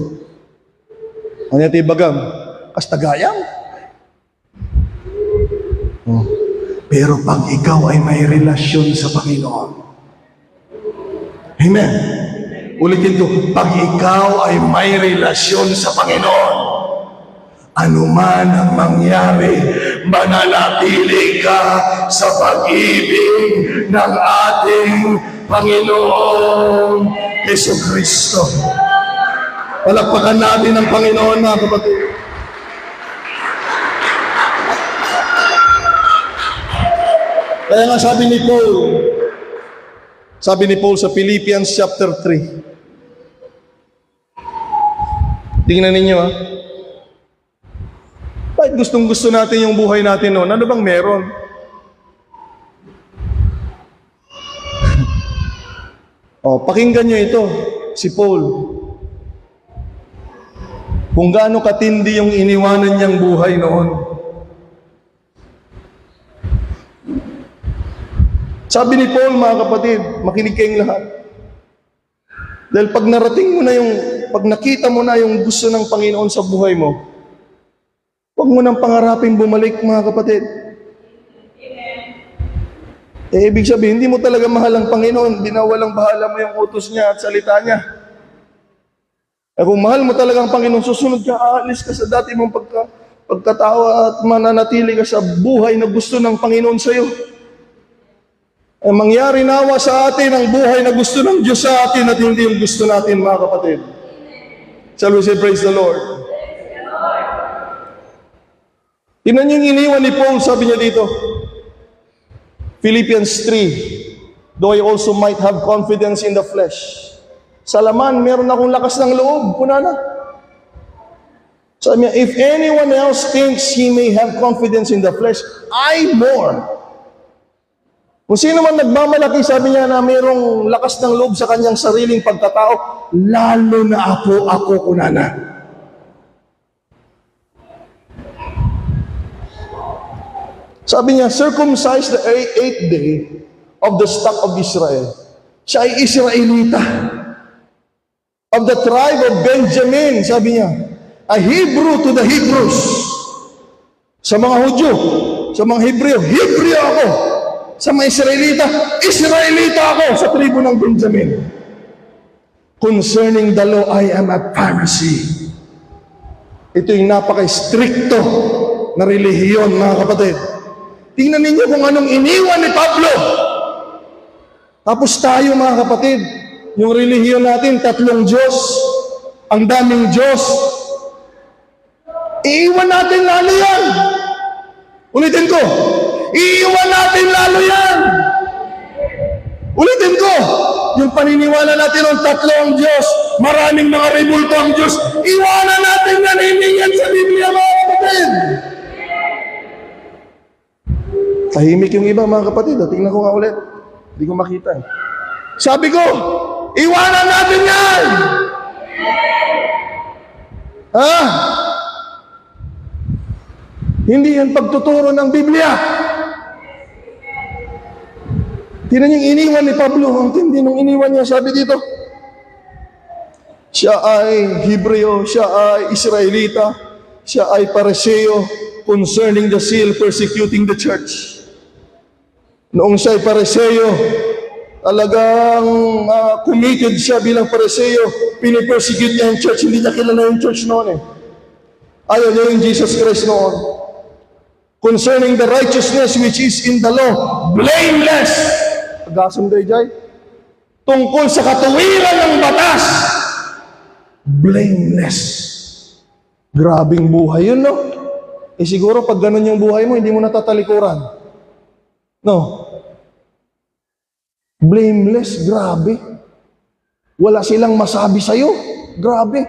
Ano yung bagam? Kastagayam? Oh. Pero pag ikaw ay may relasyon sa Panginoon. Amen. Ulitin ko, pag ikaw ay may relasyon sa Panginoon, anuman ang mangyari, mananatili ka sa pag-ibig ng ating Panginoon Jesucristo. Palakpakan natin ang Panginoon, mga kapatid. Kaya nga sabi ni Paul sa Philippians chapter 3. Tingnan ninyo, Bakit gustong-gusto natin yung buhay natin noon? Ano bang meron? Pakinggan nyo ito, si Paul. Kung gaano katindi yung iniwanan niyang buhay noon. Sabi ni Paul, mga kapatid, makinig kayong lahat. Dahil pag narating mo na pag nakita mo na yung gusto ng Panginoon sa buhay mo, huwag mo nang pangarapin bumalik, mga kapatid. Ibig sabihin, hindi mo talaga mahal ang Panginoon, binawalang bahala mo yung utos niya at salita niya. Kung mahal mo talaga ang Panginoon, susunod ka, aalis ka sa dati mong pagkatao at mananatili ka sa buhay na gusto ng Panginoon sa iyo. Mangyari nawa sa atin ang buhay na gusto ng Diyos sa atin at hindi yung gusto natin, mga kapatid. Shall we say, praise the Lord? Tingnan niyo yung iniwan ni Paul, sabi niya dito, Philippians 3, though I also might have confidence in the flesh. Sa laman, meron akong lakas ng loob, kunana. Sabi niya, if anyone else thinks he may have confidence in the flesh, I more. Kung sino man nagmamalaki, sabi niya na mayroong lakas ng loob sa kanyang sariling pagkatao, lalo na ako kunana. Sabi niya, circumcised the 8th day of the stock of Israel. Siya ay Israelita. Of the tribe of Benjamin, sabi niya, a Hebrew to the Hebrews. Sa mga Hudyo, sa mga Hebreo, Hebreo ako. Sa mga Israelita, Israelita ako sa tribo ng Benjamin. Concerning the law, I am a Pharisee. Ito yung napaka-stricto na relihiyon, mga kapatid. Tingnan ninyo kung anong iniwan ni Pablo. Tapos tayo mga kapatid, yung relihiyon natin, 3 Diyos, ang daming Diyos. Iiwan natin lalo yan. Ulitin ko, iiwan natin lalo yan. Ulitin ko, yung paniniwala natin ng 3 Diyos, maraming mga rebulto ang Diyos, iwanan natin yan, hindi yan sa Biblia mga kapatid. Tahimik yung iba mga kapatid. Tingnan ko nga ulit. Hindi ko makita. Sabi ko, iwanan natin yan! Ha? Hindi yan pagtuturo ng Biblia. Tingnan yung iniwan ni Pablo. Ang tindi nung iniwan niya. Sabi dito, siya ay Hebreo, siya ay Israelita, siya ay Pariseo concerning the zeal persecuting the church. Noong siya ay Pariseo, talagang committed siya bilang Pariseo. Pinipersecute niya yung church. Hindi niya kilala yung church noon eh. Ayaw niya yung Jesus Christ noon. Concerning the righteousness which is in the law, blameless. Pag-asunday, Jai. Tungkol sa katuwiran ng batas, blameless. Grabing buhay yun, no? Eh siguro pag ganun yung buhay mo, hindi mo natatalikuran. No. Blameless, grabe. Wala silang masabi sa'yo. Grabe.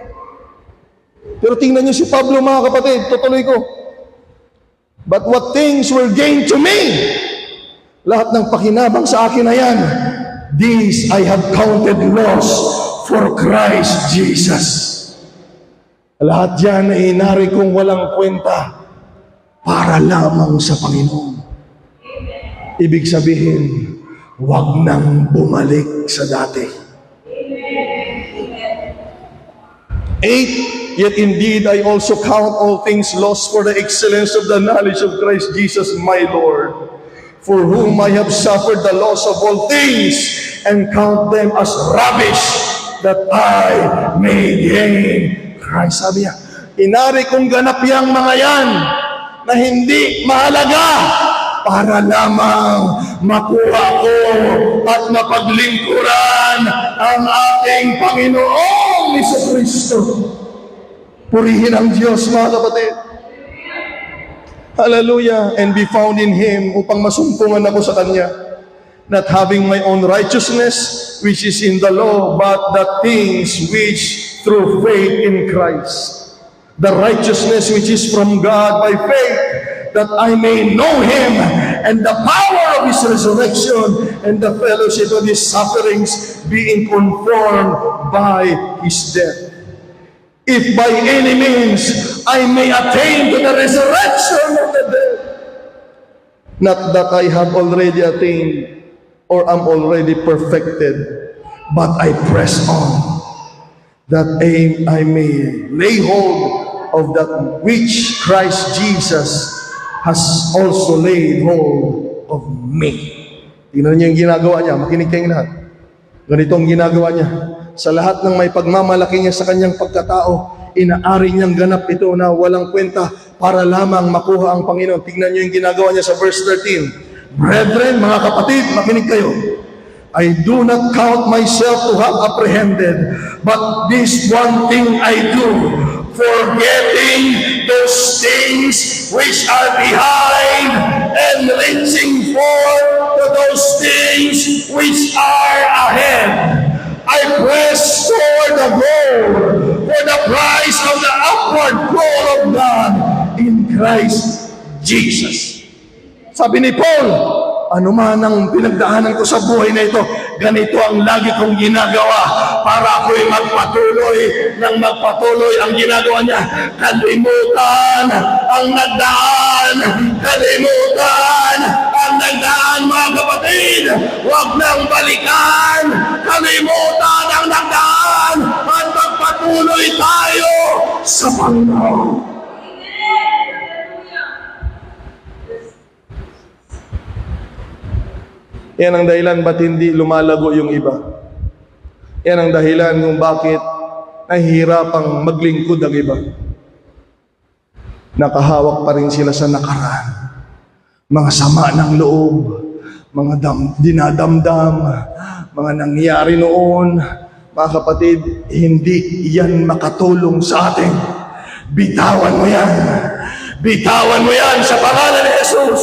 Pero tingnan niyo si Pablo mga kapatid, tutuloy ko. But what things were gained to me? Lahat ng pakinabang sa akin na yan, these I have counted loss for Christ Jesus. Lahat yan ay inari kong walang kwenta para lamang sa Panginoon. Ibig sabihin, huwag nang bumalik sa dati. 8, yet indeed I also count all things lost for the excellence of the knowledge of Christ Jesus my Lord, for whom I have suffered the loss of all things, and count them as rubbish, that I may gain Christ. Sabi niya, inari kong ganap yang mga yan na hindi mahalaga para lamang makuha ko at mapaglingkuran ang ating Panginoong Jesucristo. Purihin ang Diyos, mga kapatid. Hallelujah. And be found in Him, upang masumpungan ako sa Kanya, not having my own righteousness which is in the law, but the things which through faith in Christ, the righteousness which is from God by faith, that I may know Him and the power of His resurrection and the fellowship of His sufferings, being conformed by His death. If by any means I may attain to the resurrection of the dead. Not that I have already attained or am already perfected, but I press on, that I may lay hold of that which Christ Jesus has also laid hold of me. Tingnan niyo yung ginagawa niya. Makinig kayong lahat. Ganito ang ginagawa niya. Sa lahat ng may pagmamalaki niya sa kanyang pagkatao, inaari niyang ganap ito na walang kwenta para lamang makuha ang Panginoon. Tingnan niyo yung ginagawa niya sa verse 13. Brethren, mga kapatid, makinig kayo. I do not count myself to have apprehended, but this one thing I do, forgetting those things which are behind and reaching forth to those things which are ahead. I press toward the goal for the prize of the upward call of God in Christ Jesus. Sabi ni Paul, ano man ang pinagdaanan ko sa buhay na ito, ganito ang lagi kong ginagawa para ako'y magpatuloy ng magpatuloy. Ang ginagawa niya, kalimutan ang nagdaan, kalimutan ang nagdaan, mga kapatid. Huwag nang balikan, kalimutan ang nagdaan at magpatuloy tayo sa Panginoon. Yan ang dahilan ba't hindi lumalago yung iba. Yan ang dahilan kung bakit nahihirapang maglingkod ang iba. Nakahawak pa rin sila sa nakaraan. Mga sama ng loob, dinadamdam, mga nangyari noon, mga kapatid, hindi yan makatulong sa atin. Bitawan mo yan. Bitawan mo yan sa pangalan ni Jesus.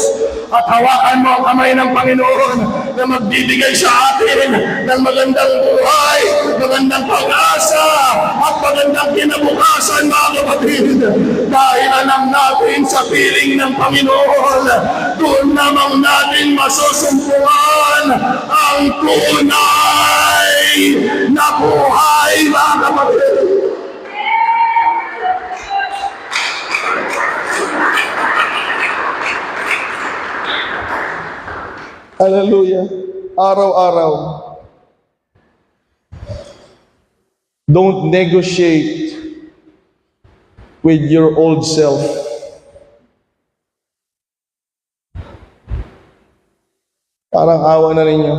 At hawakan mo ang kamay ng Panginoon na magbibigay sa atin ng magandang buhay, magandang pag-asa, at magandang kinabukasan, mga kapatid. Dahil alam natin sa piling ng Panginoon, doon namang natin masusumpungan ang tunay na buhay, mga kapatid. Hallelujah. Araw-araw. Don't negotiate with your old self. Parang awa na ninyo.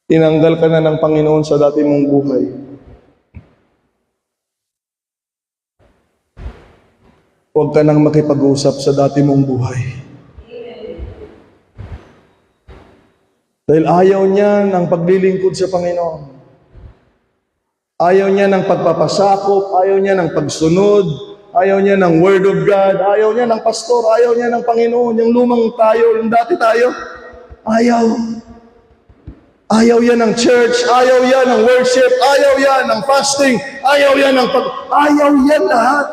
Tinanggal ka na ng Panginoon sa dati mong buhay. Huwag ka nang makipag-usap sa dati mong buhay. Dahil ayaw niya ng paglilingkod sa Panginoon. Ayaw niya ng pagpapasakop, ayaw niya ng pagsunod, ayaw niya ng Word of God, ayaw niya ng pastor, ayaw niya ng Panginoon, yung lumang tayo, yung dati tayo. Ayaw. Ayaw yan ng church, ayaw yan ng worship, ayaw yan ng fasting, ayaw yan ng ayaw yan lahat.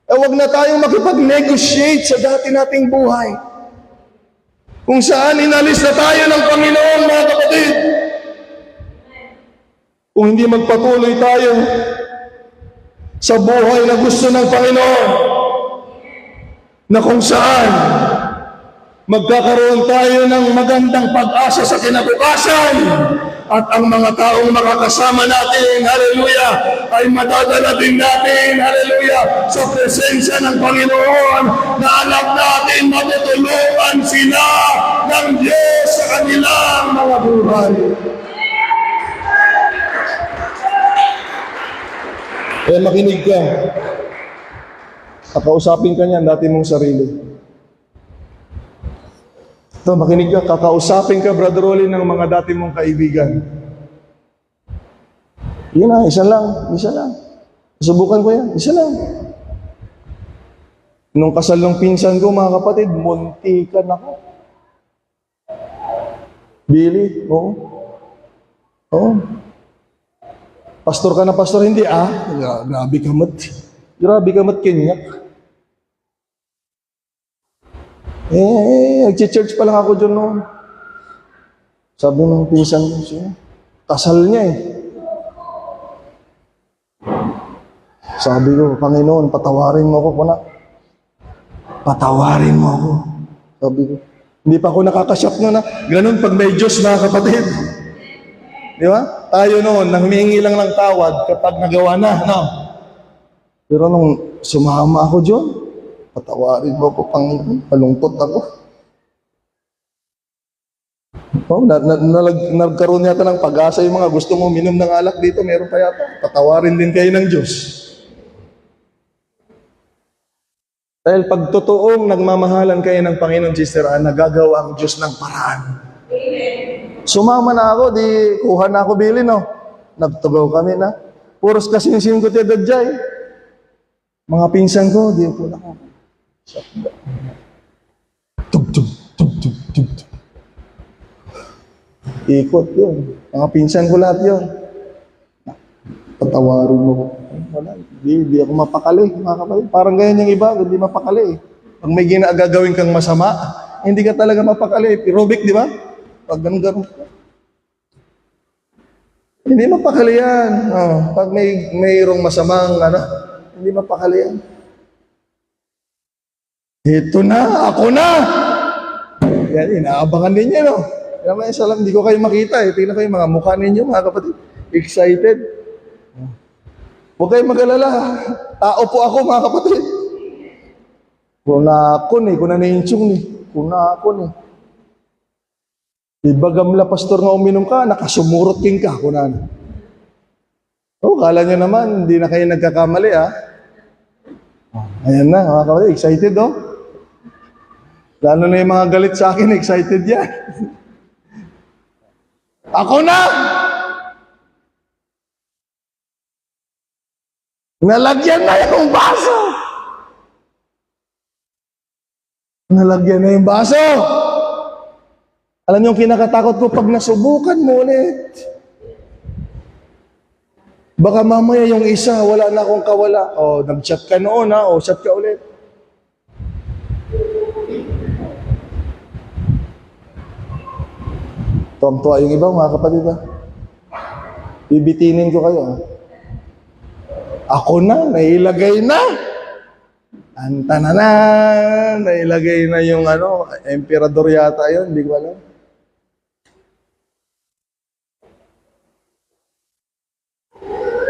Huwag na tayong makipag-negotiate sa dati nating buhay. Kung saan inalis na tayo ng Panginoon, mga kapatid. Kung hindi magpatuloy tayo sa buhay na gusto ng Panginoon, na kung saan magkakaroon tayo ng magandang pag-asa sa kinabukasan, at ang mga taong makakasama natin, hallelujah, ay madadala din natin, hallelujah, sa presensya ng Panginoon, na alam natin matutulungan sila ng Diyos sa kanilang mga buhay. Kaya makinig ka. Kakausapin ka niyan, dati mong sarili. Ito, makinig ka, kakausapin ka, Brother Rolly, ng mga dati mong kaibigan. Yun na, isa lang. Subukan ko yan, isa lang. Nung kasal ng pinsan ko, mga kapatid, muntikan ako. Billy, oo. Oo. Pastor ka na, pastor, hindi grabe ka mat kinyak. Nag-church pa lang ako dyan noon. Sabi ng pinsan ko siya, kasal niya eh. Sabi ko, Panginoon, patawarin mo ako kuna. Patawarin mo ako. Sabi ko, hindi pa ako nakakasyap noon na. Ganun pag may Diyos, mga kapatid. Di ba? Tayo noon, nang humihingi lang ng tawad kapag nagawa na, no? Pero nung sumama ako dyan, patawarin mo ko, Panginoon. Malungkot ako. Nagkaroon yata ng pag-asa yung mga gusto mo minom ng alak dito. Meron pa yata. Patawarin din kayo ng Diyos. Dahil pag totoong nagmamahalan kayo ng Panginoon, Sister Ann, nagagawa ang Diyos ng paraan. Sumama na ako, di kuha na ako bilin, no? Nagtugaw kami na. Puros kasing-sing ko tiya dadjay. Mga pinsan ko, di po na ako. Tug. Ikot yun. Mga pinsan ko lahat yun. Patawarin mo ko. Wala. Di ako mapakali. Mga kapatid. Parang ganyan yung iba. Hindi mapakali. Pag may ginagagawin kang masama, hindi ka talaga mapakali. Aerobic, di ba? Pag ganun ka. Hindi mapakali yan. Pag mayroong masamang, hindi mapakali yan. Ito na, ako na! Yan, inaabangan ninyo, no? Kaya may isa lang, hindi ko kayo makita, eh. Tingnan ko yung mga mukha ninyo, mga kapatid. Excited. Huwag kayong mag-alala. Tao po ako, mga kapatid. Kunakon, kunanensyong, kunakon, Ibagamla, pastor nga uminom ka, nakasumurot king ka, kunan. Kala nyo naman, hindi na kayo nagkakamali, Ayan na, mga kapatid, excited, Lalo na yung mga galit sa akin, excited yan. Ako na! Nalagyan na yung baso! Nalagyan na yung baso! Alam niyo yung kinakatakot ko pag nasubukan mo ulit. Baka mamaya yung isa, wala na akong kawala. O, nag-chat ka noon ha, o chat ka ulit. Tuwang-tuwa yung iba, mga kapatid ha. Bibitinin ko kayo ha. Ako na, nailagay na. Antananan, nailagay na yung emperador yata yun, hindi ko alam.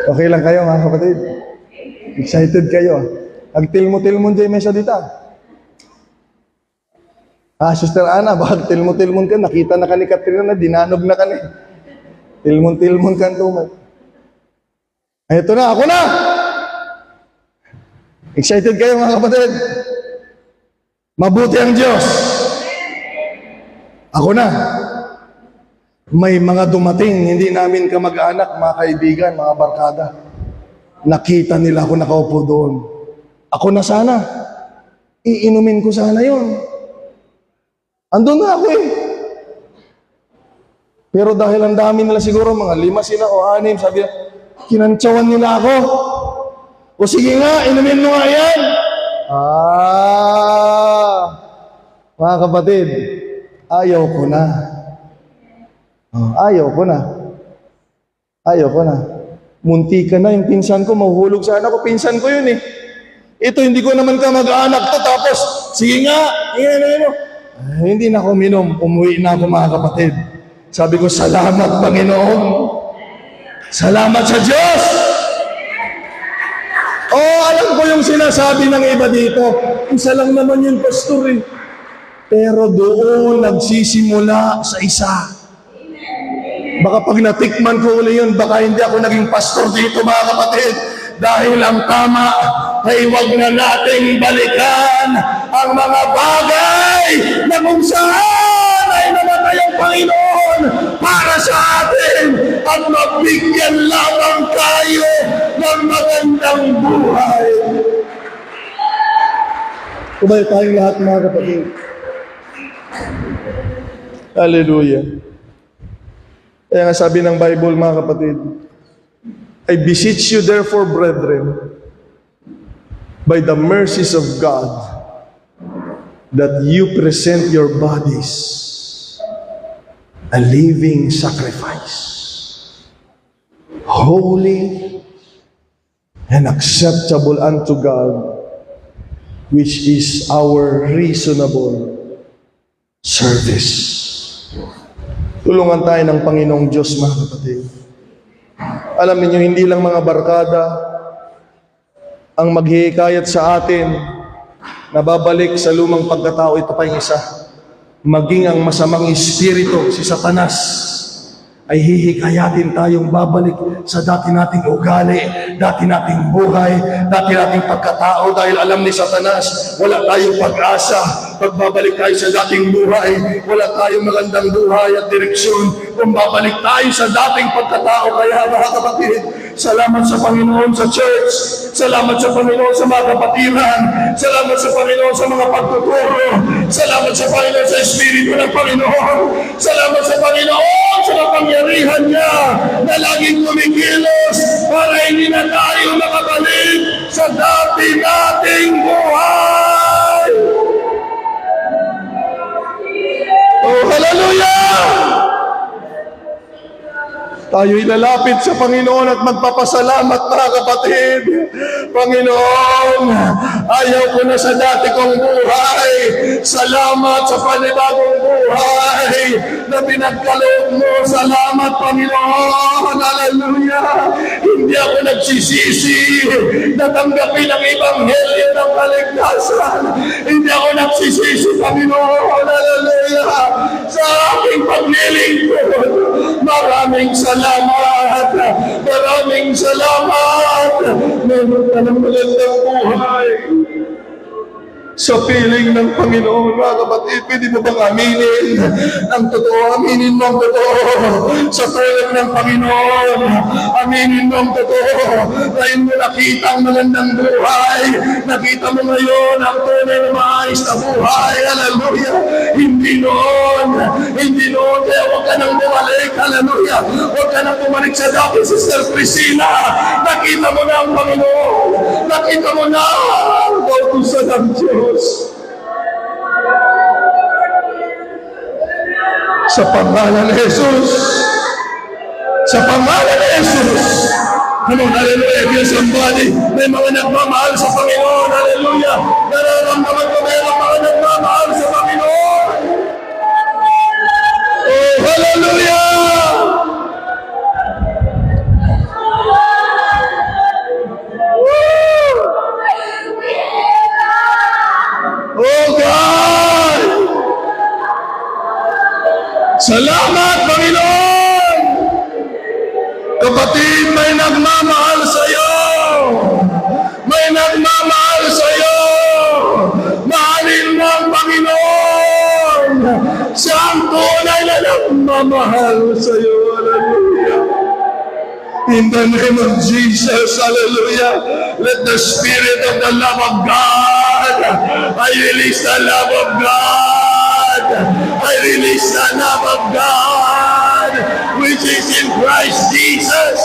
Okay lang kayo mga kapatid? Excited kayo? Agtilmo-tilmon dyan may salita. Sister Ana, baka tilmo-tilmon ka, nakita na ka ni Katrina na, dinanog na ka na. Tilmon-tilmon ka tumat. Ito na, ako na! Excited kayo mga kapatid? Mabuti ang Diyos. Ako na. May mga dumating, hindi namin kamag-anak, mga kaibigan, mga barkada. Nakita nila ako nakaupo doon. Ako na sana. Iinumin ko sana yon. Andun na ako eh. Pero dahil ang dami nila siguro, mga 5 sila o 6, sabi na, kinantsawan nila ako. O sige nga, inumin mo nga yan. Mga kapatid, ayaw ko na. Ayaw ko na. Ayaw ko na. Munti ka na, yung pinsan ko, mahuhulog sana ako. Pinsan ko yun eh. Ito, hindi ko naman kamag-anak to. Tapos, sige nga, hindi na ako minom. Umuwi na ako mga kapatid. Sabi ko, salamat Panginoon. Salamat sa Diyos. Alam ko yung sinasabi ng iba dito. Isa lang naman yung pastor eh. Pero doon nagsisimula sa isa. Baka pag natikman ko uli yun, baka hindi ako naging pastor dito mga kapatid. Dahil ang tama ay huwag na nating balikan ang mga bagay na kung saan ay namatay ang Panginoon para sa atin at magbigyan lamang tayo ng magandang buhay. Kumain tayong lahat mga kapatid. Hallelujah. Kaya nga sabi ng Bible mga kapatid, I beseech you therefore, brethren, by the mercies of God, that you present your bodies a living sacrifice, holy and acceptable unto God, which is our reasonable service. Tulungan tayo ng Panginoong Diyos, mga kapatid. Alam niyo, hindi lang mga barkada ang maghihikayat sa atin na babalik sa lumang pagkatao. Ito pa yung isa. Maging ang masamang espiritu, si Satanas, ay hihikayatin tayong babalik sa dati nating ugali, dati nating buhay, dati nating pagkatao. Dahil alam ni Satanas, wala tayong pag-asa. Pagbabalik tayo sa dating buhay, wala tayong magandang buhay at direksyon. Kung babalik tayo sa dating pagkatao, kaya mga kapatid, salamat sa Panginoon sa church, salamat sa Panginoon sa mga kapatiran, salamat sa Panginoon sa mga pagtuturo, salamat sa Panginoon sa Espiritu ng Panginoon, salamat sa Panginoon sa kapangyarihan niya na laging kumikilos para hindi na tayo makabalik sa dati nating buhay. Oh, hallelujah! Tayo ilalapit sa Panginoon at magpapasalamat, mga kapatid. Panginoon, ayaw ko na sa dati kong buhay. Salamat sa panibagong buhay na pinagkaloob mo. Salamat, Panginoon. Hallelujah. Hindi ako nagsisisi na tanggapin ang Ebanghelyo ng kaligtasan. Hindi ako nagsisisi, Panginoon. Hallelujah. Sa aking paglilingkod, maraming salamat. Maraming salamat. Meron ka ng magandang buhay. sa piling ng Panginoon. Mga kapatid, pwede mo bang aminin ang totoo? Aminin mo ang totoo sa tulad ng Panginoon. Aminin mo ang totoo. Dahil mo nakita ang magandang buhay. Nakita mo ngayon ang tunay na maayos na buhay. Hallelujah. Hindi noon. Kaya huwag ka nang bumalik. Hallelujah. Huwag ka nang bumalik sa dati, Sister Priscilla. Nakita mo na ang Panginoon. Nakita mo na ang kautusan ng Diyos. Sa pangalan ni Jesus. Sa pangalan ni Jesus. Come on, hallelujah. If you're somebody, may mga nagmamahal sa Panginoon. Hallelujah. Nararamdaman ko mayroong mga nagmamahal sa Panginoon. Oh, hallelujah. Oh God! Salamat, Panginoon! Kapatid, may nagmamahal sa iyo! May nagmamahal sa iyo! Mahalin mo ang Panginoon! Siya ang tunay na nagmamahal sa iyo. Hallelujah! In the name of Jesus, hallelujah, let the Spirit of the love of God, I release the love of God, I release the love of God, which is in Christ Jesus.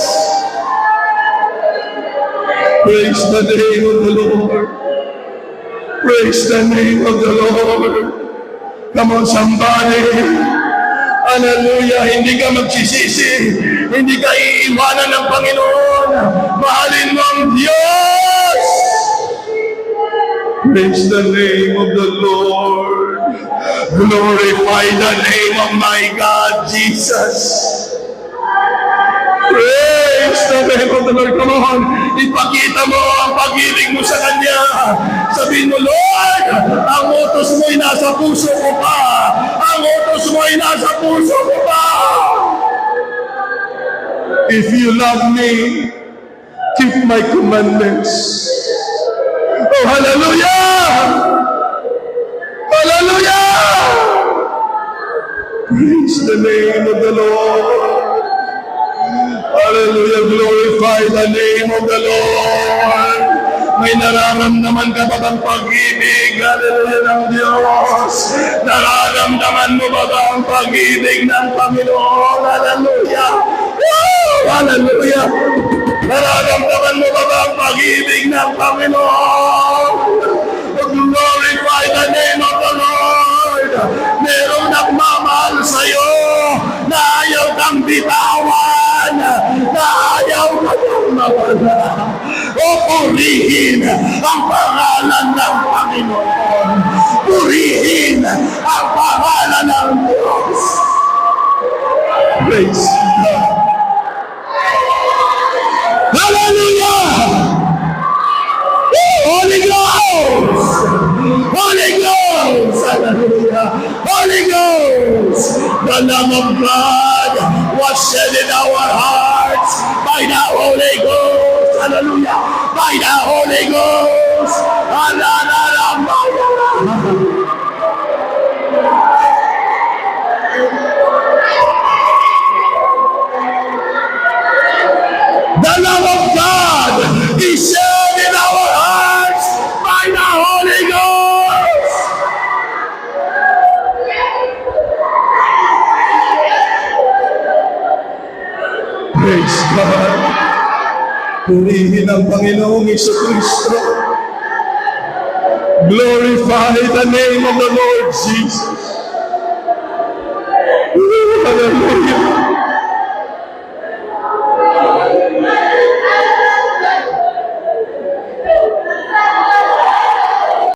Praise the name of the Lord. Praise the name of the Lord. Come on, somebody. Hallelujah, hindi ka magsisisi, hindi ka iiwanan ng Panginoon. Mahalin mo ang Diyos. Praise the name of the Lord. Glorify the name of my God, Jesus. Praise the name of the Lord. Come on, ipakita mo ang pag-ibig mo sa Kanya. Sabihin mo, Lord, ang utos mo'y nasa puso ko pa. Ang utos mo'y nasa puso ko pa. If you love me, keep my commandments. Oh, hallelujah! Hallelujah! Praise the name of the Lord. Hallelujah, glorify the name of the Lord. May nararamdaman ka ba bang pag-ibig? Hallelujah ng Diyos. Nararamdaman mo ba ba ang pag-ibig ng Panginoon? Hallelujah. Woo! Hallelujah. Nararamdaman mo ba ba ang pag-ibig ng Panginoon? Glorify the name of the Lord. Merong nagmamahal sa iyo na ayaw kang bitawan, na ayaw kang mawala. O purihin ang pangalan ng Panginoon. Purihin ang pangalan ng Diyos. Praise God. Hallelujah! Holy Ghost! Holy Ghost! Hallelujah! Holy Ghost! The love of God was shed in our hearts by the Holy Ghost. Hallelujah! By the Holy Ghost. The love of God is shed in our hearts by the Holy Ghost. Praise God. Purihin ang Panginoong Jesucristo. Glorify the name of the Lord Jesus. Hallelujah.